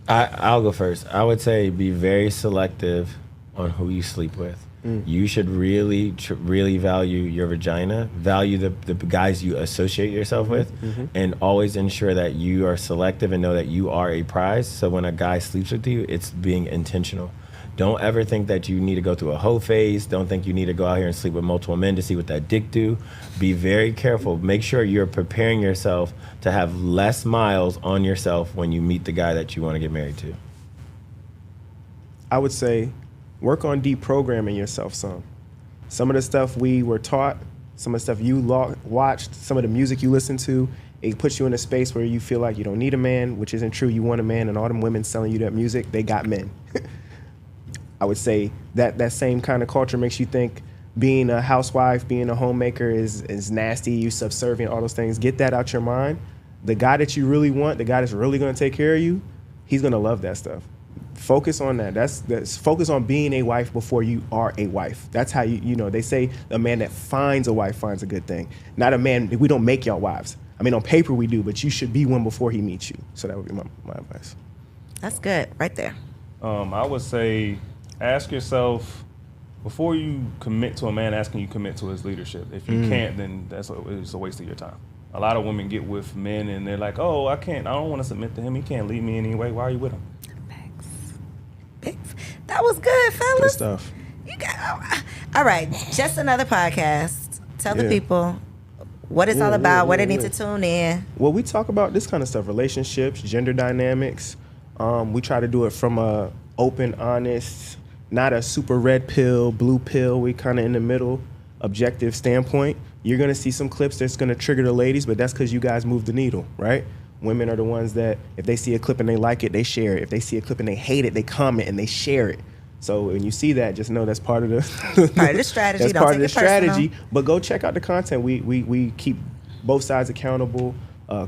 I'll go first. I would say be very selective on who you sleep with. You should really, really value your vagina, value the guys you associate yourself with, and always ensure that you are selective and know that you are a prize. So when a guy sleeps with you, it's being intentional. Don't ever think that you need to go through a hoe phase. Don't think you need to go out here and sleep with multiple men to see what that dick do. Be very careful. Make sure you're preparing yourself to have less miles on yourself when you meet the guy that you want to get married to. I would say work on deprogramming yourself some. Some of the stuff we were taught, some of the stuff you watched, some of the music you listened to, it puts you in a space where you feel like you don't need a man, which isn't true. You want a man, and all them women selling you that music, they got men. I would say that same kind of culture makes you think being a housewife, being a homemaker is nasty, you subservient, all those things. Get that out your mind. The guy that you really want, the guy that's really going to take care of you, he's going to love that stuff. Focus on that. That's focus on being a wife before you are a wife. That's how you know, they say a man that finds a wife finds a good thing. Not a man, we don't make y'all wives. I mean, on paper we do, but you should be one before he meets you. So that would be my advice. That's good, right there. I would say ask yourself, before you commit to a man asking you commit to his leadership. If you can't, then it's a waste of your time. A lot of women get with men and they're like, oh, I don't want to submit to him. He can't lead me anyway. Why are you with him? That was good, fellas. Good stuff. You got all right. Just another podcast. Tell the Yeah. people what it's all about, where they need to yeah. tune in. Well, we talk about this kind of stuff, relationships, gender dynamics. We try to do it from a open, honest, not a super red pill, blue pill. We kind of in the middle, objective standpoint. You're going to see some clips that's going to trigger the ladies, but that's because you guys move the needle, right? Women are the ones that if they see a clip and they like it, they share it. If they see a clip and they hate it, they comment and they share it. So when you see that, just know that's part of the Part of the strategy. That's Don't part take of the it personal. strategy. But go check out the content. We keep both sides accountable.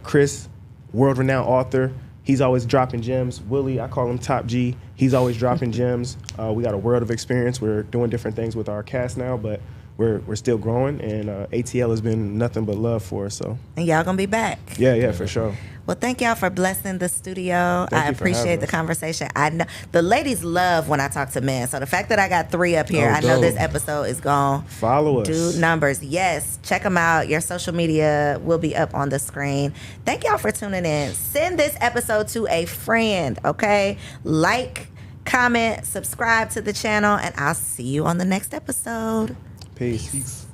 Chris, world-renowned author, he's always dropping gems. Willie, I call him Top G. He's always dropping gems. We got a world of experience. We're doing different things with our cast now, but we're still growing. And ATL has been nothing but love for us. So And y'all gonna be back. yeah, for sure. Well, thank y'all for blessing the studio. Thank I you for appreciate having the us. conversation. I know the ladies love when I talk to men. So the fact that I got 3 up here, Oh, I know this dope. episode is gone. Follow us. Do numbers. Yes. Check them out. Your social media will be up on the screen. Thank y'all for tuning in. Send this episode to a friend, okay? Like, comment, subscribe to the channel, and I'll see you on the next episode. Peace.